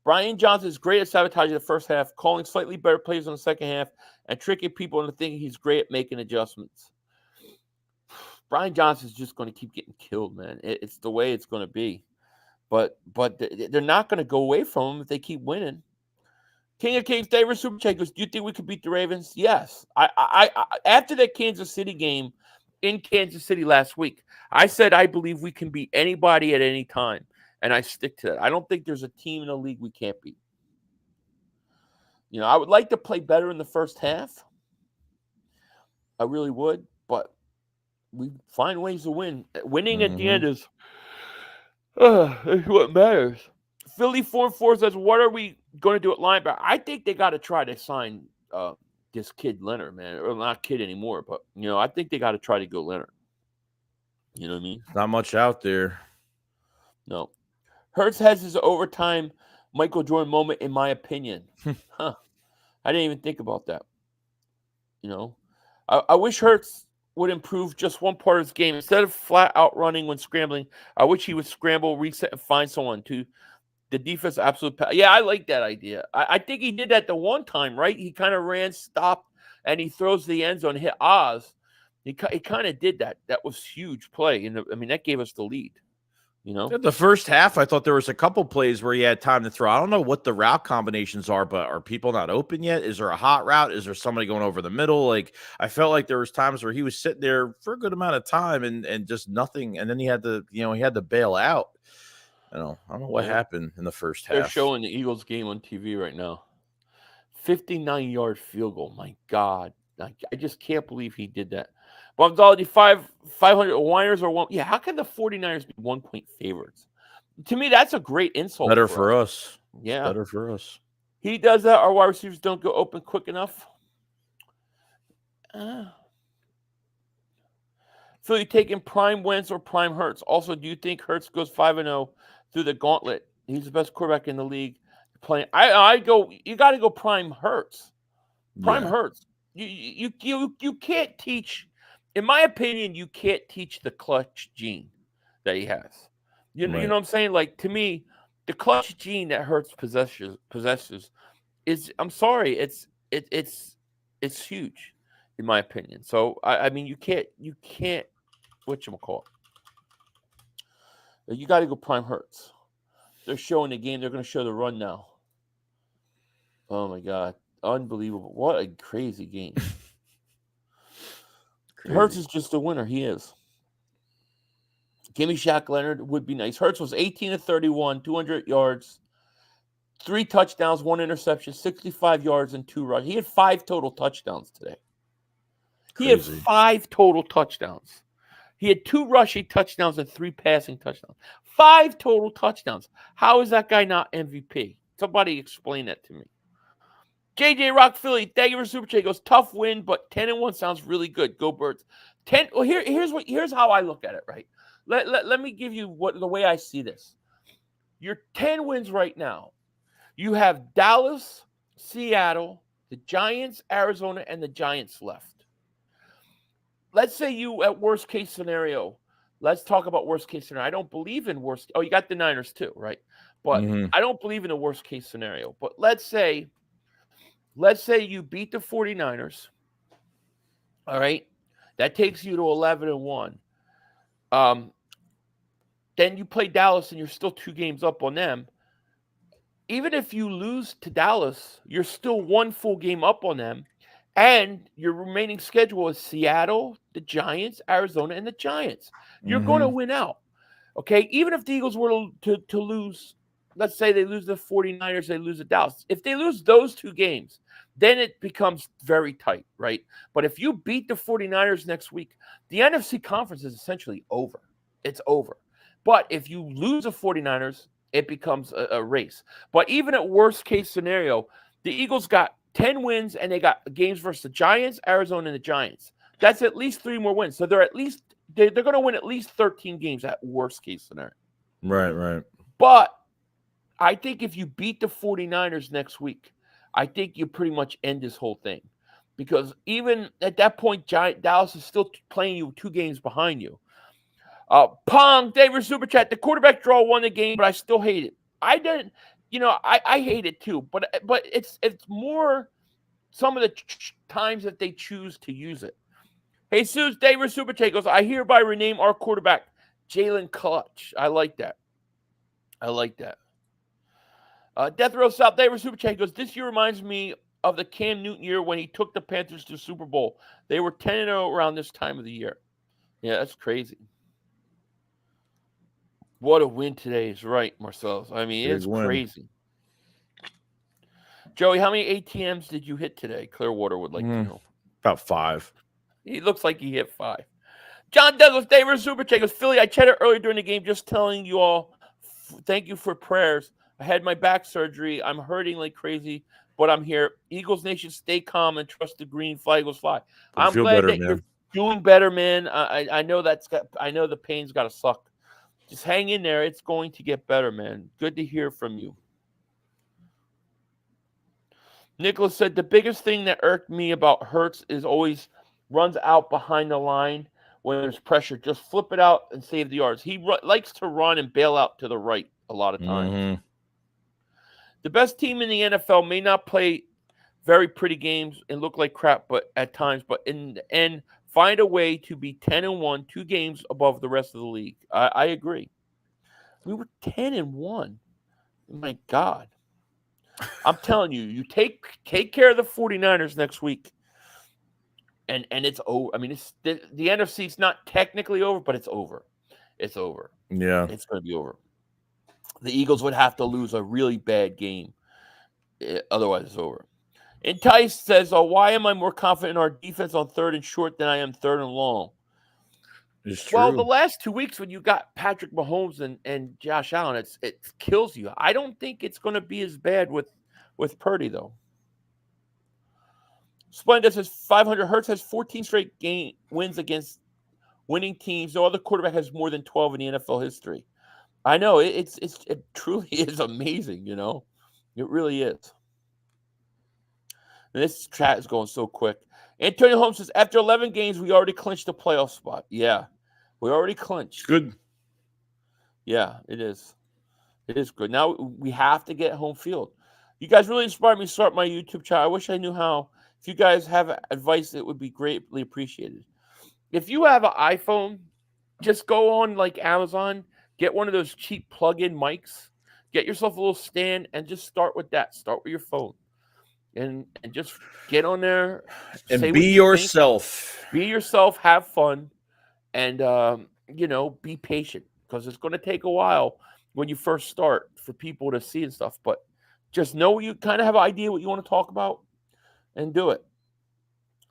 D: Brian Johnson is great at sabotaging the first half, calling slightly better plays on the second half, and tricking people into thinking he's great at making adjustments. Brian Johnson is just going to keep getting killed, man. It's the way it's going to be. But they're not going to go away from him if they keep winning. King of Kings, David Super Chat goes, do you think we could beat the Ravens? Yes. I after that Kansas City game in Kansas City last week, I said I believe we can beat anybody at any time. And I stick to that. I don't think there's a team in the league we can't beat. I would like to play better in the first half. I really would, but we find ways to win. Winning at the end is what matters. Philly 4-4 says, what are we going to do at linebacker? I think they got to try to sign this kid Leonard, man. Or not kid anymore, but, I think they got to try to go Leonard. You know what I mean?
E: Not much out there.
D: No. Hurts has his overtime Michael Jordan moment, in my opinion. Huh. I didn't even think about that. You know, I wish Hurts would improve just one part of his game. Instead of flat out running when scrambling, I wish he would scramble, reset, and find someone to the defense. Yeah, I like that idea. I think he did that the one time, right? He kind of ran, stopped, and he throws the end zone, hit Oz. He kind of did that. That was huge play. And I mean, that gave us the lead. You know,
E: The first half, I thought there was a couple plays where he had time to throw. I don't know what the route combinations are, but are people not open yet? Is there a hot route? Is there somebody going over the middle? Like, I felt like there was times where he was sitting there for a good amount of time and just nothing. And then he had to bail out. I don't know what happened in the first half.
D: They're showing the Eagles game on TV right now. 59-yard field goal. My God. I just can't believe he did that. Bumdology 500 whiners or one. Yeah, how can the 49ers be 1-point favorites? To me, that's a great insult.
E: Better for us.
D: Yeah.
E: Better for us.
D: He does that. Our wide receivers don't go open quick enough. So you taking prime Wentz or prime Hurts? Also, do you think Hurts goes 5-0 through the gauntlet? He's the best quarterback in the league. Playing, I go. You got to go prime Hurts. Prime Hurts. You can't teach. In my opinion, you can't teach the clutch gene that he has. You know what I'm saying? Like, to me, the clutch gene that Hurts possesses is. I'm sorry, it's huge, in my opinion. So I mean, you can't. Whatchamacallit? You got to go prime Hurts. They're showing the game. They're going to show the run now. Oh my God. Unbelievable. What a crazy game. Hurts is just a winner. He is. Give me Shaq Leonard. Would be nice. Hurts was 18 of 31, 200 yards, 3 touchdowns, 1 interception, 65 yards, and 2 rushes. He had 5 total touchdowns today. He had 5 total touchdowns. He had 2 rushing touchdowns and 3 passing touchdowns. 5 total touchdowns. How is that guy not MVP? Somebody explain that to me. JJ Rock Philly, thank you for Super Chat. Goes tough win, but 10-1 sounds really good. Go Birds. 10. Well, here's how I look at it. Right. Let me give you the way I see this. You're 10 wins right now. You have Dallas, Seattle, the Giants, Arizona, and the Giants left. Let's say you at worst case scenario. Let's talk about worst case scenario. I don't believe in worst. Oh, you got the Niners too, right? But I don't believe in a worst case scenario. But let's say you beat the 49ers. All right. That takes you to 11-1. Then you play Dallas and you're still 2 games up on them. Even if you lose to Dallas, you're still 1 full game up on them. And your remaining schedule is Seattle, the Giants, Arizona, and the Giants. You're going to win out. Okay? Even if the Eagles were to lose, let's say they lose the 49ers, they lose the Dallas. If they lose those 2 games, then it becomes very tight, right? But if you beat the 49ers next week, the NFC conference is essentially over. It's over. But if you lose the 49ers, it becomes a race. But even at worst case scenario, the Eagles got 10 wins and they got games versus the Giants, Arizona, and the Giants. That's at least 3 more wins. So they're going to win at least 13 games at worst case scenario.
E: Right.
D: But I think if you beat the 49ers next week, I think you pretty much end this whole thing. Because even at that point, Dallas is still playing you 2 games behind you. Pong, David Super Chat, the quarterback draw won the game, but I still hate it. I didn't, I hate it too. But it's more some of the times that they choose to use it. Hey, Jesus, David Super Chat goes, I hereby rename our quarterback Jalen Clutch. I like that. Death Row South, David Super Chat goes, this year reminds me of the Cam Newton year when he took the Panthers to the Super Bowl. They were 10-0 around this time of the year. Yeah, that's crazy. What a win today is right, Marcellus. I mean, it's crazy. Joey, how many ATMs did you hit today? Clearwater would like to know.
E: About 5.
D: He looks like he hit 5. John Douglas, David Super Chat goes, Philly, I chatted earlier during the game just telling you all, thank you for prayers. I had my back surgery. I'm hurting like crazy, but I'm here. Eagles Nation, stay calm and trust the green flag will fly. I'm glad that Doing better, man. I know I know the pain's got to suck. Just hang in there. It's going to get better, man. Good to hear from you. Nicholas said the biggest thing that irked me about Hurts is always runs out behind the line when there's pressure. Just flip it out and save the yards. He likes to run and bail out to the right a lot of times.
E: Mm-hmm.
D: The best team in the NFL may not play very pretty games and look like crap, but at times, but in the end, find a way to be 10-1, 2 games above the rest of the league. I agree. We were 10-1. My God. I'm telling you, you take care of the 49ers next week, and it's over. I mean, it's the NFC's not technically over, but it's over. It's over.
E: Yeah.
D: It's going to be over. The Eagles would have to lose a really bad game. Otherwise, it's over. Entice says, why am I more confident in our defense on 3rd and short than I am 3rd and long?
E: It's true.
D: Well, the last 2 weeks when you got Patrick Mahomes and Josh Allen, it kills you. I don't think it's going to be as bad with Purdy, though. Splendid says 500. Hurts has 14 straight wins against winning teams. No other quarterback has more than 12 in the NFL history. I know. It truly is amazing, you know. It really is. And this chat is going so quick. Antonio Holmes says, after 11 games, we already clinched the playoff spot. Yeah, we already clinched.
E: Good.
D: Yeah, it is. It is good. Now we have to get home field. You guys really inspired me to start my YouTube channel. I wish I knew how. If you guys have advice, it would be greatly appreciated. If you have an iPhone, just go on like Amazon, get one of those cheap plug-in mics, get yourself a little stand, and just start with that. Start with your phone. And just get on there
E: and be yourself.
D: Be yourself, have fun, and be patient, because it's going to take a while when you first start for people to see and stuff. But just know you kind of have an idea what you want to talk about and do it.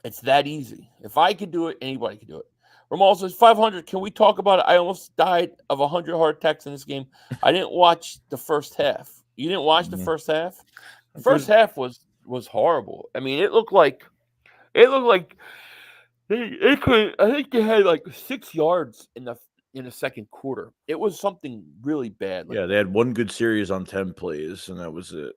D: It's that easy. If I could do it, anybody could do it. Ramal says 500. Can we talk about it? I almost died of 100 heart attacks in this game. I didn't watch the first half. You didn't watch the first half? The first half was horrible. I mean, it looked like they could. I think they had like 6 yards in the second quarter. It was something really bad.
E: Yeah, they had one good series on 10 plays, and that was it.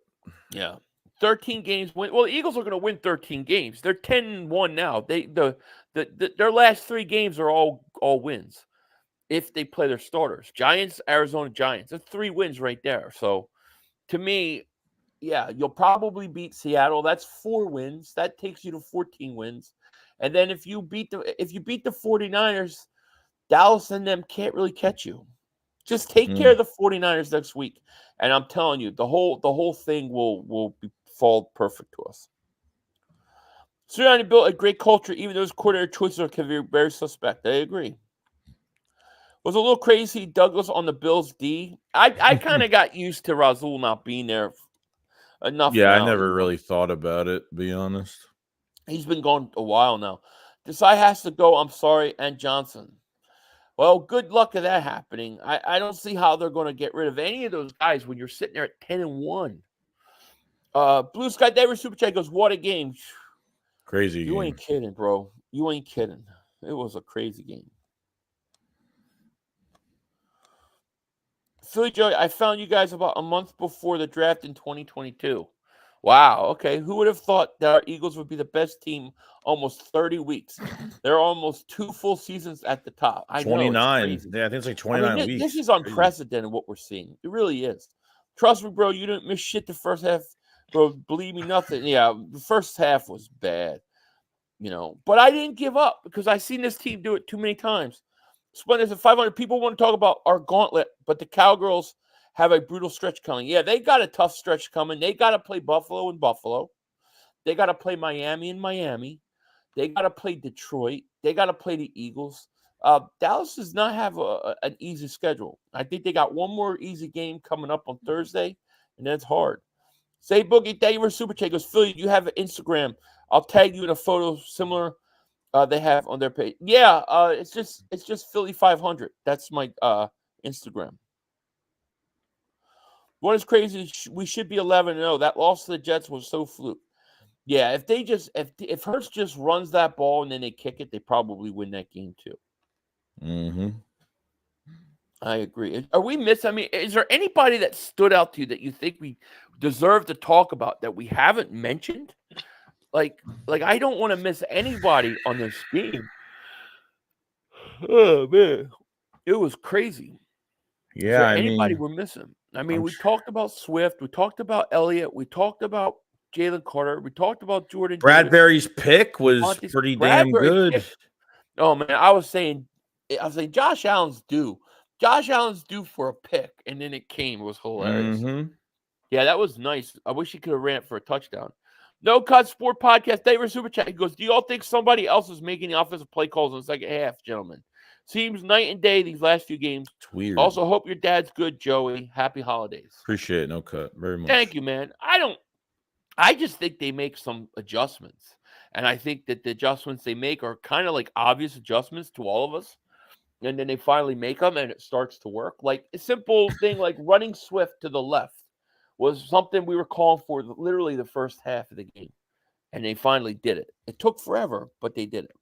D: Yeah, 13 games win. Well, the Eagles are going to win 13 games. They're 10-1 now. Their last 3 games are all wins if they play their starters. Giants, Arizona Giants. That's 3 wins right there. So, to me. Yeah, you'll probably beat Seattle. That's 4 wins. That takes you to 14 wins. And then if you beat the 49ers, Dallas and them can't really catch you. Just take care of the 49ers next week. And I'm telling you, the whole thing will fall perfect to us. Sirianni built a great culture, even though his coordinator choices are very suspect. I agree. Was a little crazy Douglas on the Bills D. I kind of got used to Rasul not being there enough.
E: Yeah,
D: now.
E: I never really thought about it, to be honest.
D: He's been gone a while now. Desai has to go. I'm sorry, and Johnson. Well, good luck at that happening. I don't see how they're going to get rid of any of those guys when you're sitting there at 10-1. Blue Sky David Super Chat goes, what a game.
E: Crazy game.
D: You ain't kidding, bro. You ain't kidding. It was a crazy game. Philly Joey, I found you guys about a month before the draft in 2022. Wow. Okay. Who would have thought that our Eagles would be the best team almost 30 weeks? They're almost 2 full seasons at the top.
E: 29. Yeah, I think it's like 29 weeks.
D: This is unprecedented what we're seeing. It really is. Trust me, bro. You didn't miss shit the first half, bro. Believe me, nothing. Yeah, the first half was bad, But I didn't give up because I seen this team do it too many times. Splendid at 500 people want to talk about our gauntlet, but the Cowgirls have a brutal stretch coming. Yeah, they got a tough stretch coming. They got to play Buffalo in Buffalo. They got to play Miami in Miami. They got to play Detroit. They got to play the Eagles. Dallas does not have an easy schedule. I think they got one more easy game coming up on Thursday, and that's hard. Say Boogie, thank you for Super Chat. Goes, Philly, you have an Instagram. I'll tag you in a photo similar they have on their page. Yeah, it's just Philly 500. That's my Instagram. What is crazy is we should be 11-0. That loss to the Jets was so fluke. Yeah, if Hurts just runs that ball and then they kick it, they probably win that game too.
E: Mm-hmm.
D: I agree. Are we missing? I mean, is there anybody that stood out to you that you think we deserve to talk about that we haven't mentioned? Like I don't want to miss anybody on this game. Oh man, it was crazy. Is
E: Yeah,
D: there
E: I
D: anybody
E: mean,
D: we're missing? I mean, we talked about Swift, we talked about Elliott, we talked about Jalen Carter, we talked about Jordan Davis.
E: Bradbury's pick was pretty damn good.
D: Oh man, I was saying Josh Allen's due. Josh Allen's due for a pick, and then it came. It was hilarious.
E: Mm-hmm.
D: Yeah, that was nice. I wish he could have ran it for a touchdown. No Cut Sport Podcast, David Super Chat. He goes, do you all think somebody else is making the offensive play calls in the second half, gentlemen? Seems night and day these last few games.
E: It's weird.
D: Also, hope your dad's good, Joey. Happy holidays.
E: Appreciate it. No Cut. Very much.
D: Thank you, man. I just think they make some adjustments. And I think that the adjustments they make are kind of like obvious adjustments to all of us. And then they finally make them and it starts to work. Like a simple thing like running Swift to the left was something we were calling for literally the first half of the game. And they finally did it. It took forever, but they did it.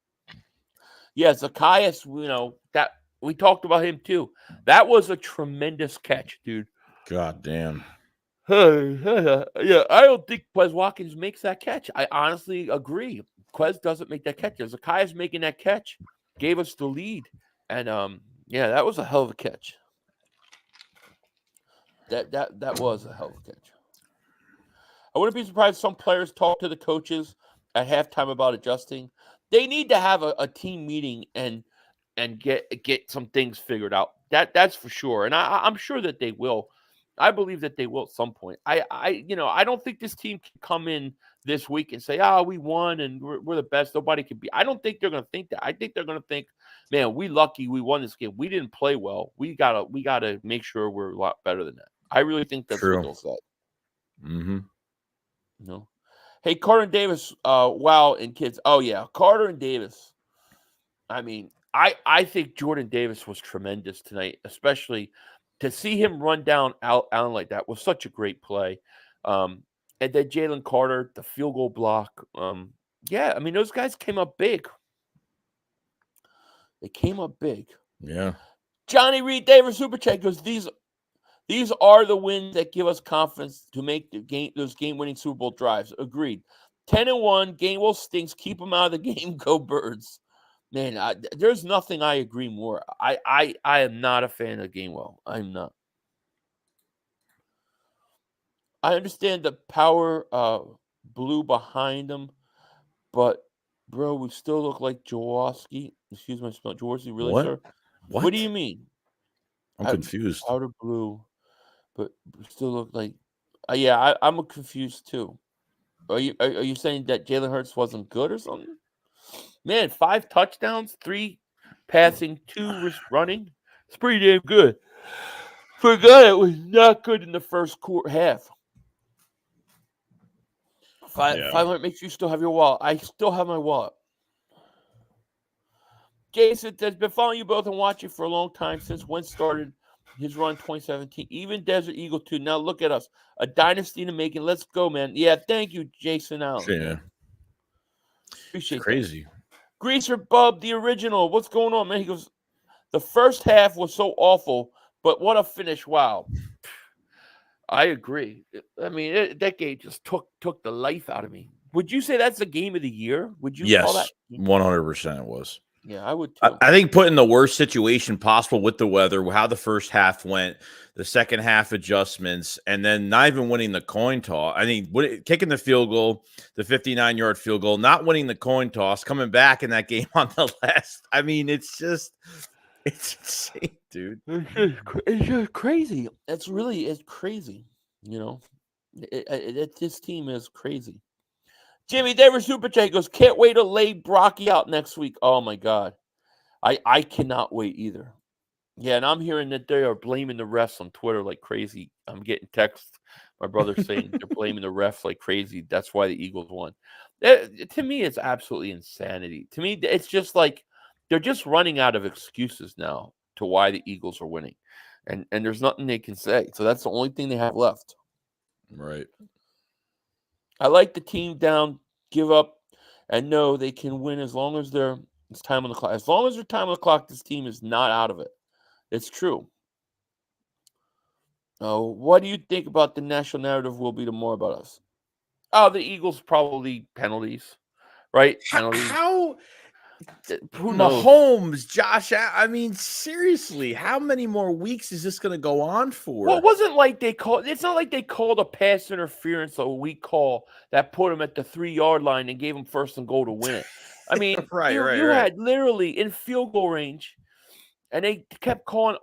D: Yeah, Zacchaeus, that we talked about him too. That was a tremendous catch, dude.
E: God damn.
D: Yeah, I don't think Quez Watkins makes that catch. I honestly agree. Quez doesn't make that catch. Zacchaeus making that catch gave us the lead. And yeah, that was a hell of a catch. That was a hell of a catch. I wouldn't be surprised if some players talk to the coaches at halftime about adjusting. They need to have a team meeting and get some things figured out. That's for sure. And I'm sure that they will. I believe that they will at some point. I don't think this team can come in this week and say, we won and we're the best. Nobody can be. I don't think they're going to think that. I think they're going to think, man, we lucky we won this game. We didn't play well. We gotta make sure we're a lot better than that. I really think that's what they'll say.
E: Mm-hmm.
D: Hey, Carter and Davis, wow, and kids. Oh yeah, Carter and Davis. I mean, I think Jordan Davis was tremendous tonight, especially to see him run down Allen like that was such a great play. And then Jalen Carter, the field goal block. Yeah, I mean, those guys came up big. They came up big.
E: Yeah.
D: Johnny Reed Davis Super Chat goes, these are the wins that give us confidence to make those game-winning Super Bowl drives. Agreed. 10-1, Gainwell stinks. Keep them out of the game. Go Birds. Man, there's nothing I agree more. I am not a fan of Gainwell. I'm not. I understand the power blue behind him, but bro, we still look like Jaworski. Excuse my spell. Jaworski, really,
E: what?
D: sir?
E: What
D: do you mean?
E: I'm confused.
D: Powder blue, but we still look like. Yeah, I'm confused too. Are you saying that Jalen Hurts wasn't good or something? Man, 5 touchdowns, 3 passing, 2 running. It's pretty damn good. Forgot it was not good in the first half. 500 makes you still have your wallet. I still have my wallet. Jason has been following you both and watching for a long time since Wentz started his run in 2017. Even Desert Eagle too. Now look at us. A dynasty in the making. Let's go, man. Yeah, thank you, Jason Allen.
E: Yeah.
D: Appreciate
E: it's crazy.
D: That. Greaser Bub, the original. What's going on, man? He goes, the first half was so awful, but what a finish. Wow. I agree. I mean, that game just took the life out of me. Would you say that's the game of the year? Would you call that?
E: 100% it was.
D: Yeah, I would too.
E: I think put in the worst situation possible with the weather, how the first half went, the second half adjustments, and then not even winning the coin toss. I mean, kicking the field goal, the 59-yard field goal, not winning the coin toss, coming back in that game on the last. I mean, it's insane, dude.
D: It's just crazy. It's crazy. This team is crazy. Jimmy Davis Super Chat goes, can't wait to lay Brocky out next week. Oh, my God. I cannot wait either. Yeah, and I'm hearing that they are blaming the refs on Twitter like crazy. I'm getting texts. My brother's saying they're blaming the refs like crazy. That's why the Eagles won. To me, it's absolutely insanity. To me, it's just like they're just running out of excuses now to why the Eagles are winning. And there's nothing they can say. So that's the only thing they have left.
E: Right.
D: I like the team down give up and know they can win as long as it's time on the clock. As long as there's time on the clock, this team is not out of it. It's true. What do you think about the national narrative will be more about us? Oh, the Eagles probably penalties, right? Penalties.
E: How
D: Who knows?
E: Mahomes, Josh, I mean, seriously, how many more weeks is this going to go on for?
D: Well, it wasn't like it's not like they called a pass interference a weak call that put him at the 3-yard line and gave him first and goal to win it. I mean, you had literally in field goal range, and they kept calling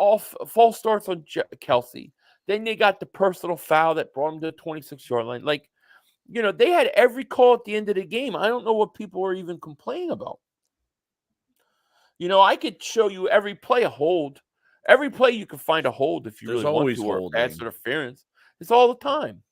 D: false starts on Kelsey. Then they got the personal foul that brought him to the 26-yard line. Like, they had every call at the end of the game. I don't know what people are even complaining about. I could show you every play a hold. Every play you can find a hold if you really want to, or pass interference. It's all the time.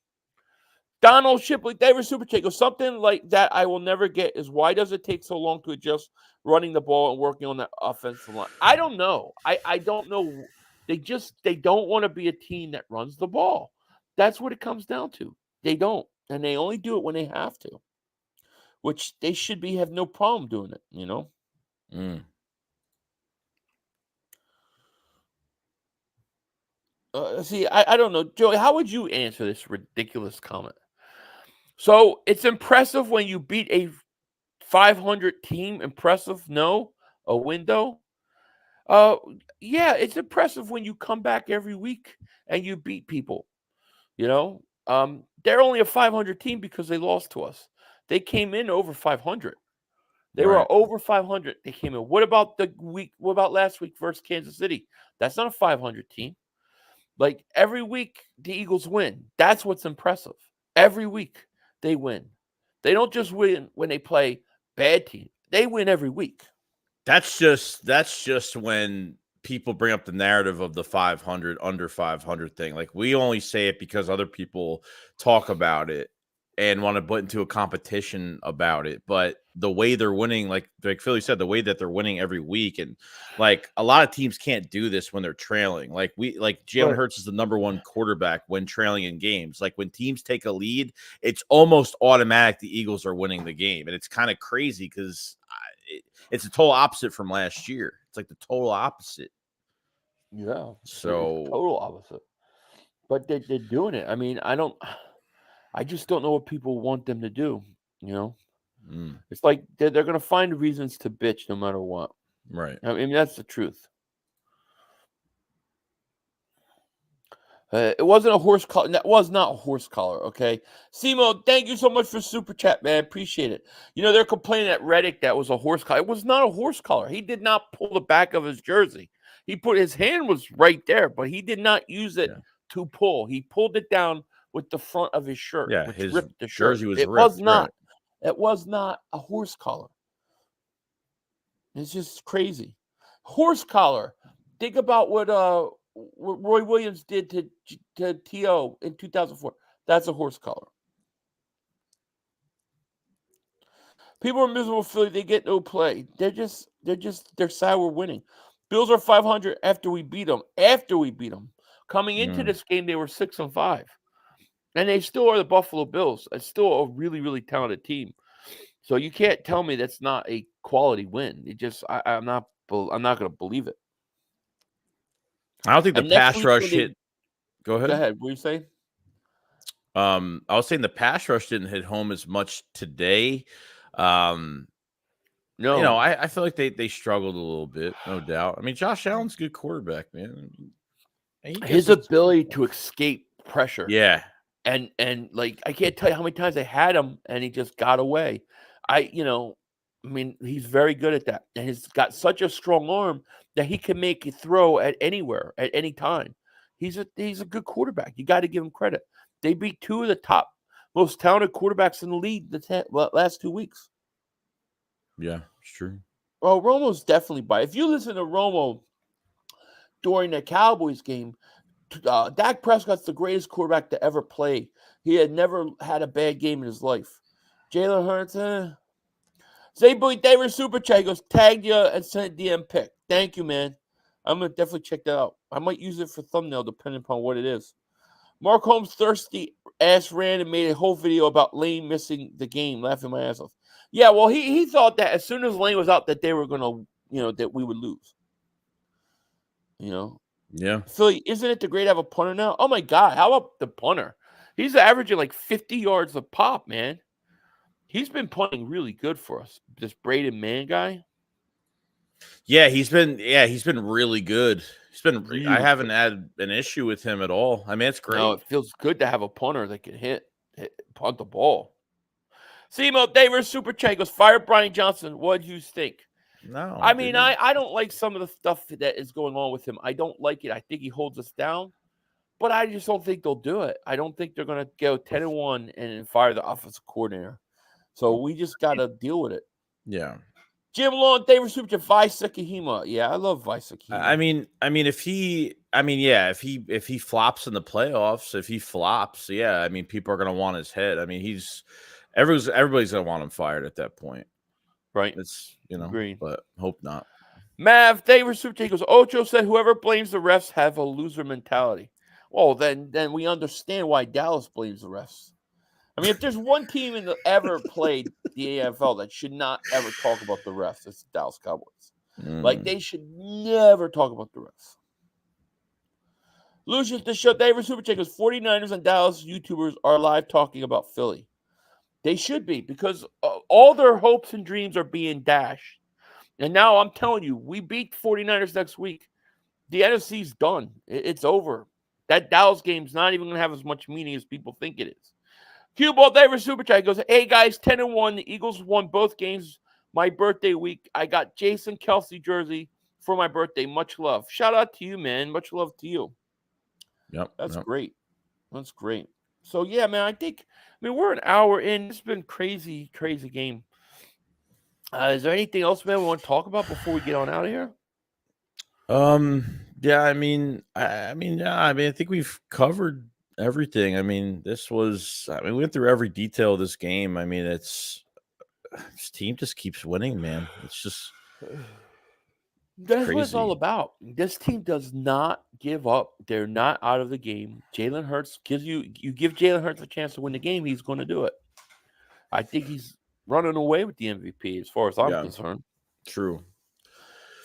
D: Donald Shipley, David Superchek, something like that I will never get is why does it take so long to adjust running the ball and working on that offensive line? I don't know. I don't know. They don't want to be a team that runs the ball. That's what it comes down to. They don't. And they only do it when they have to. Which they should have no problem doing it, See, I don't know. Joey, how would you answer this ridiculous comment? So, it's impressive when you beat a 500 team. Impressive? No? A window? Yeah, it's impressive when you come back every week and you beat people. They're only a 500 team because they lost to us. They came in over 500. They were over 500. They came in. What about last week versus Kansas City? That's not a 500 team. Like, every week, the Eagles win. That's what's impressive. Every week, they win. They don't just win when they play bad teams. They win every week.
E: That's just when people bring up the narrative of the 500, under 500 thing. Like, we only say it because other people talk about it and want to put into a competition about it. But the way they're winning, like Philly said, the way that they're winning every week, and like a lot of teams can't do this when they're trailing. Like Jalen Hurts is the number one quarterback when trailing in games. Like, when teams take a lead, it's almost automatic the Eagles are winning the game. And it's kind of crazy because it's a total opposite from last year. It's like the total opposite.
D: Yeah.
E: So
D: total opposite. But they're doing it. I mean, I just don't know what people want them to do. It's like they're going to find reasons to bitch no matter what.
E: Right.
D: I mean, that's the truth. It wasn't a horse collar. That was not a horse collar, okay? Simo, thank you so much for super chat, man. Appreciate it. They're complaining at Reddick that was a horse collar. It was not a horse collar. He did not pull the back of his jersey. His hand was right there, but he did not use it to pull. He pulled it down with the front of his shirt.
E: Yeah,
D: which
E: his
D: ripped the shirt.
E: jersey was
D: ripped.
E: ripped.
D: It was not a horse collar. It's just crazy. Horse collar. Think about what Roy Williams did to T.O. in 2004. That's a horse collar. People are miserable Philly. They get no play. They're sad we're winning. Bills are 500 after we beat them. Coming into this game, they were 6-5. And they still are the Buffalo Bills. It's still a really, really talented team. So you can't tell me that's not a quality win. I'm not going to believe it.
E: I don't think the pass rush hit. Go ahead.
D: Go ahead. What were you saying?
E: I was saying the pass rush didn't hit home as much today. No, I feel like they struggled a little bit, no doubt. I mean, Josh Allen's a good quarterback, man.
D: His ability to escape pressure.
E: Yeah.
D: And like, I can't tell you how many times I had him and he just got away. He's very good at that. And he's got such a strong arm that he can make a throw at anywhere, at any time. He's a good quarterback. You got to give him credit. They beat two of the top most talented quarterbacks in the league the last 2 weeks.
E: Yeah, it's true.
D: Well, Romo's definitely by. If you listen to Romo during the Cowboys game, Dak Prescott's the greatest quarterback to ever play. He had never had a bad game in his life. Jalen Hurts, Zayboy David Super Chat goes, tagged you and sent a DM pic. Thank you, man. I'm going to definitely check that out. I might use it for thumbnail depending upon what it is. Mark Holmes thirsty ass ran and made a whole video about Lane missing the game, laughing my ass off. Yeah, well, he thought that as soon as Lane was out that they were gonna, that we would lose.
E: Yeah.
D: Philly, isn't it the great to have a punter now? Oh my God, how about the punter? He's averaging like 50 yards a pop, man. He's been punting really good for us. This Braden Mann guy.
E: Yeah, he's been really good.
D: Really
E: I haven't had an issue with him at all. I mean, it's great.
D: No, it feels good to have a punter that can punt the ball. Simo Davis Super Chat goes, fire Brian Johnson. What do you think?
E: No,
D: I mean, I don't like some of the stuff that is going on with him. I don't like it. I think he holds us down, but I just don't think they'll do it. I don't think they're going to go 10-1 and fire the offensive coordinator. So we just got to deal with it.
E: Yeah.
D: Jim Long, David Super Chat, Visa Kahima. Yeah, I love Visa Kahima.
E: If he flops in the playoffs, if he flops, yeah, I mean, people are going to want his head. I mean, everybody's going to want him fired at that point.
D: Right.
E: It's,
D: Agreed.
E: But hope not.
D: Mav, David Super Chat goes, Ocho said whoever blames the refs have a loser mentality. Well, then we understand why Dallas blames the refs. I mean, if there's one team ever played the AFL that should not ever talk about the refs, it's the Dallas Cowboys. Like, they should never talk about the refs. Lucius, the show, David Super Chat goes, 49ers and Dallas YouTubers are live talking about Philly. They should be, because all their hopes and dreams are being dashed. And now I'm telling you, we beat 49ers next week. The NFC's done. It's over. That Dallas game's not even going to have as much meaning as people think it is. Cue Ball David Super Chat goes, hey guys, 10-1. The Eagles won both games my birthday week. I got Jason Kelsey jersey for my birthday. Much love. Shout out to you, man. Much love to you.
E: Yep.
D: That's great. That's great. So, yeah, man, we're an hour in. It's been crazy, crazy game. Is there anything else, man, we want to talk about before we get on out of here?
E: Yeah, I think we've covered everything. I mean, we went through every detail of this game. I mean, this team just keeps winning, man. It's just
D: that's
E: crazy.
D: What it's all about. This team does not give up. They're not out of the game. Jalen Hurts you give Jalen Hurts a chance to win the game, he's going to do it. I think he's running away with the MVP as far as I'm concerned.
E: True.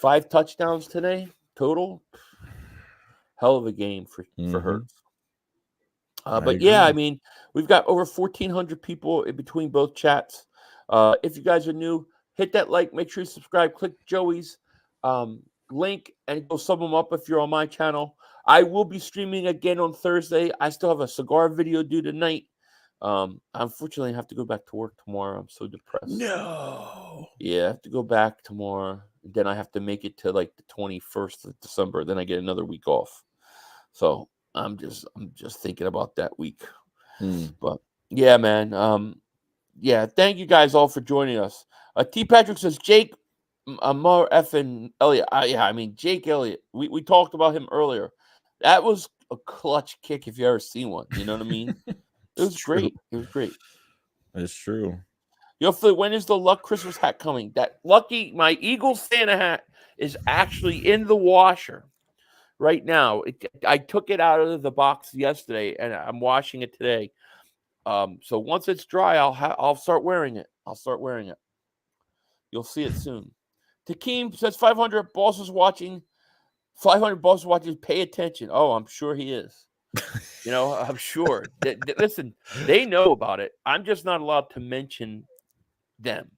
D: 5 touchdowns today total. Hell of a game for Hurts. But yeah, I mean, we've got over 1,400 people in between both chats. If you guys are new, hit that like, make sure you subscribe, click Joey's link and go sub them up if you're on my channel. I will be streaming again on Thursday. I still have a cigar video due tonight. Unfortunately, I have to go back to work tomorrow. I'm so depressed.
E: No.
D: Yeah, I have to go back tomorrow. Then I have to make it to like the 21st of December. Then I get another week off. So I'm just thinking about that week. But yeah, man. Yeah, thank you guys all for joining us. T. Patrick says, Jake, more effing Elliott. Jake Elliott. We talked about him earlier. That was a clutch kick if you ever seen one. You know what I mean? It was great. It was great.
E: It's true.
D: Yo, Phil, when is the Luck Christmas hat coming? That my Eagles Santa hat is actually in the washer right now. I took it out of the box yesterday, and I'm washing it today. So once it's dry, I'll start wearing it. You'll see it soon. Takeem says 500 bosses watching. 500 bosses watching. Pay attention. Oh, I'm sure he is. I'm sure. Listen, they know about it. I'm just not allowed to mention them.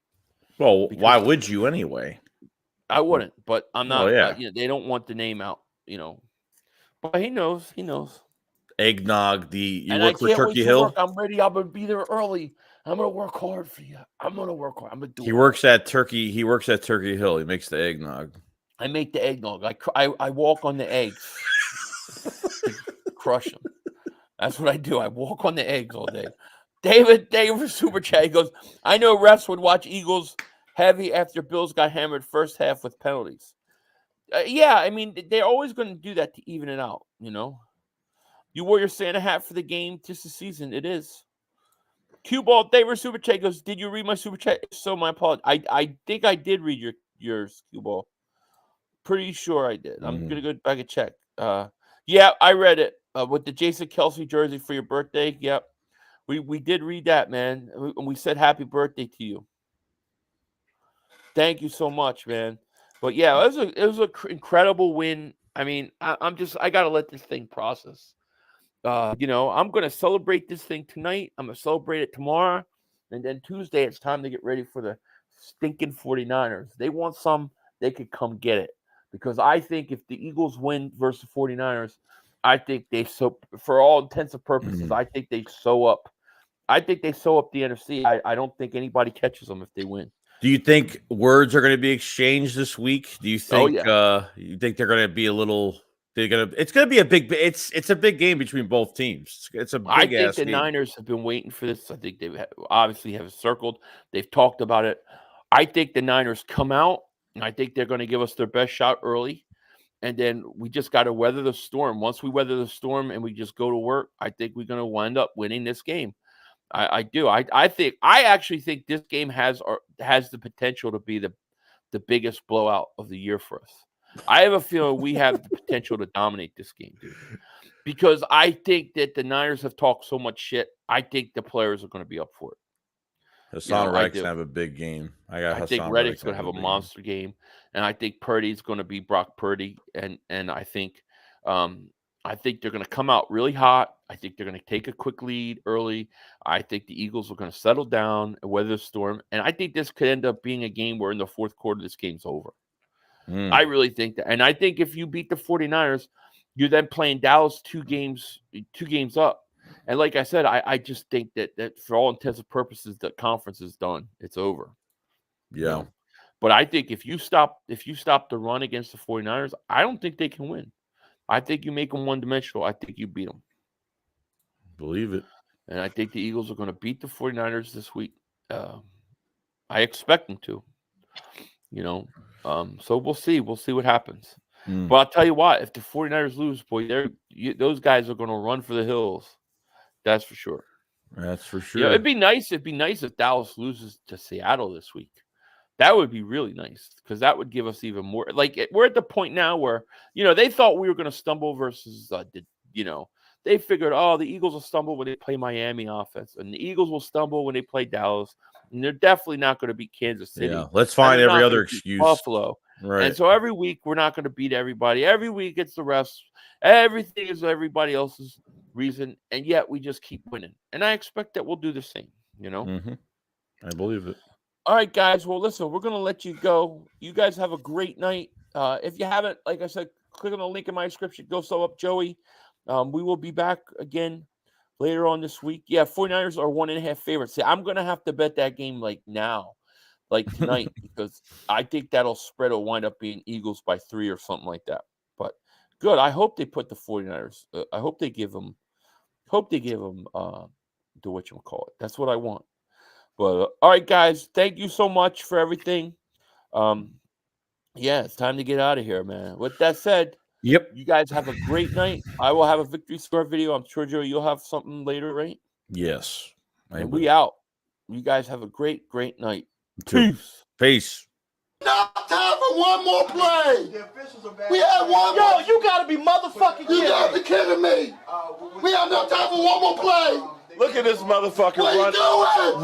E: Well, why would you anyway?
D: I wouldn't, but I'm not.
E: Oh, yeah.
D: They don't want the name out. But he knows.
E: Eggnog. You
D: and
E: work for Turkey Hill.
D: I'm ready. I'm gonna be there early. I'm gonna work hard for you. I'm gonna work hard. I'm gonna do.
E: He works at Turkey Hill. He makes the eggnog.
D: I make the eggnog. I walk on the eggs. Crush them. That's what I do. I walk on the eggs all day. David Super Chat goes, I know refs would watch Eagles heavy after Bills got hammered first half with penalties. Yeah, I mean, they're always going to do that to even it out, You wore your Santa hat for the game, just the season. It is. Cue Ball, David Super Chat goes, did you read my Super Chat? If so, my apologies. I think I did read yours, Cue Ball. Pretty sure I did. I'm going to go back and check. Yeah, I read it with the Jason Kelsey jersey for your birthday. Yep, we did read that, man. And we said happy birthday to you. Thank you so much, man. But yeah, it was an incredible win. I mean, I gotta let this thing process. I'm gonna celebrate this thing tonight. I'm gonna celebrate it tomorrow, and then Tuesday it's time to get ready for the stinking 49ers. They want some, they could come get it. Because I think if the Eagles win versus the 49ers, I think for all intents and purposes, I think they sew up. I think they sew up the NFC. I don't think anybody catches them if they win.
E: Do you think words are going to be exchanged this week? Do you think you think they're going to be a little? It's going to be a big. It's a big game between both teams. It's a big.
D: I think the
E: game.
D: Niners have been waiting for this. I think they obviously have circled. They've talked about it. I think the Niners come out, and I think they're going to give us their best shot early, and then we just got to weather the storm. Once we weather the storm and we just go to work, I think we're going to wind up winning this game. I do. I actually think this game has the potential to be the biggest blowout of the year for us. I have a feeling we have the potential to dominate this game, dude. Because I think that the Niners have talked so much shit. I think the players are going to be up for it.
E: Hassan Reddick's going to have a big game. I
D: think Reddick's going to have a monster game. And I think Purdy's going to be Brock Purdy. And I think they're going to come out really hot. I think they're going to take a quick lead early. I think the Eagles are going to settle down and weather the storm. And I think this could end up being a game where in the fourth quarter, this game's over. I really think that. And I think if you beat the 49ers, you're then playing Dallas two games up. And like I said, I just think that for all intents and purposes, the conference is done. It's over.
E: Yeah.
D: You know? But I think if you stop the run against the 49ers, I don't think they can win. I think you make them one-dimensional. I think you beat them.
E: Believe it.
D: And I think the Eagles are going to beat the 49ers this week. I expect them to. So we'll see. We'll see what happens. But I'll tell you what, if the 49ers lose, boy, those guys are going to run for the hills. That's for sure.
E: That's for sure.
D: Yeah, it'd be nice if Dallas loses to Seattle this week. That would be really nice because that would give us even more. Like we're at the point now where they thought we were going to stumble versus they figured the Eagles will stumble when they play Miami offense, and the Eagles will stumble when they play Dallas, and they're definitely not going to beat Kansas City.
E: Yeah, let's find every other excuse.
D: Buffalo,
E: right?
D: And so every week we're not going to beat everybody. Every week it's the refs. Everything is everybody else's reason, and yet we just keep winning. And I expect that we'll do the same.
E: I believe it.
D: All right, guys. Well, listen, we're going to let you go. You guys have a great night. If you haven't, like I said, click on the link in my description. Go sub up Joey. We will be back again later on this week. Yeah, 49ers are 1.5 favorites. See, I'm going to have to bet that game now, like tonight, because I think that'll spread. It'll wind up being Eagles by 3 or something like that. But good. I hope they put the 49ers. I hope they give them the whatchamacallit. That's what I want. But all right, guys, thank you so much for everything. Yeah, it's time to get out of here, man. With that said,
E: yep.
D: You guys have a great night. I will have a victory score video. I'm sure, Joe, you'll have something later, right?
E: Yes.
D: And we out. You guys have a great night.
E: Peace.
B: Now time for one more play. We had one. Yo, you gotta be motherfucking kidding me. You gotta be kidding me. We have no time for one more play.
A: Look at this motherfucker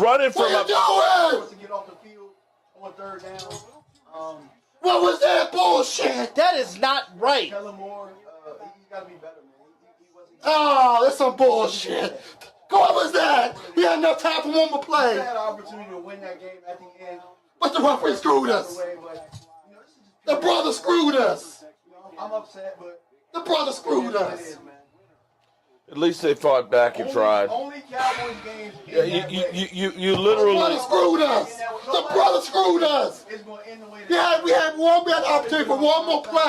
B: running
A: from
B: up. To get off the field on third down. What was that bullshit? That is not right. Kellen Moore, he's got to be better, man. That's some bullshit. What was that? We had enough time for one more play. We had an opportunity to win that game at the end. But the referee screwed us. The brother screwed us. I'm upset, but the brother screwed us.
A: At least they fought back and tried.
B: Only Cowboys games.
A: You literally.
B: The brother screwed us. The brother screwed us. Yeah, we had the opportunity for one more play.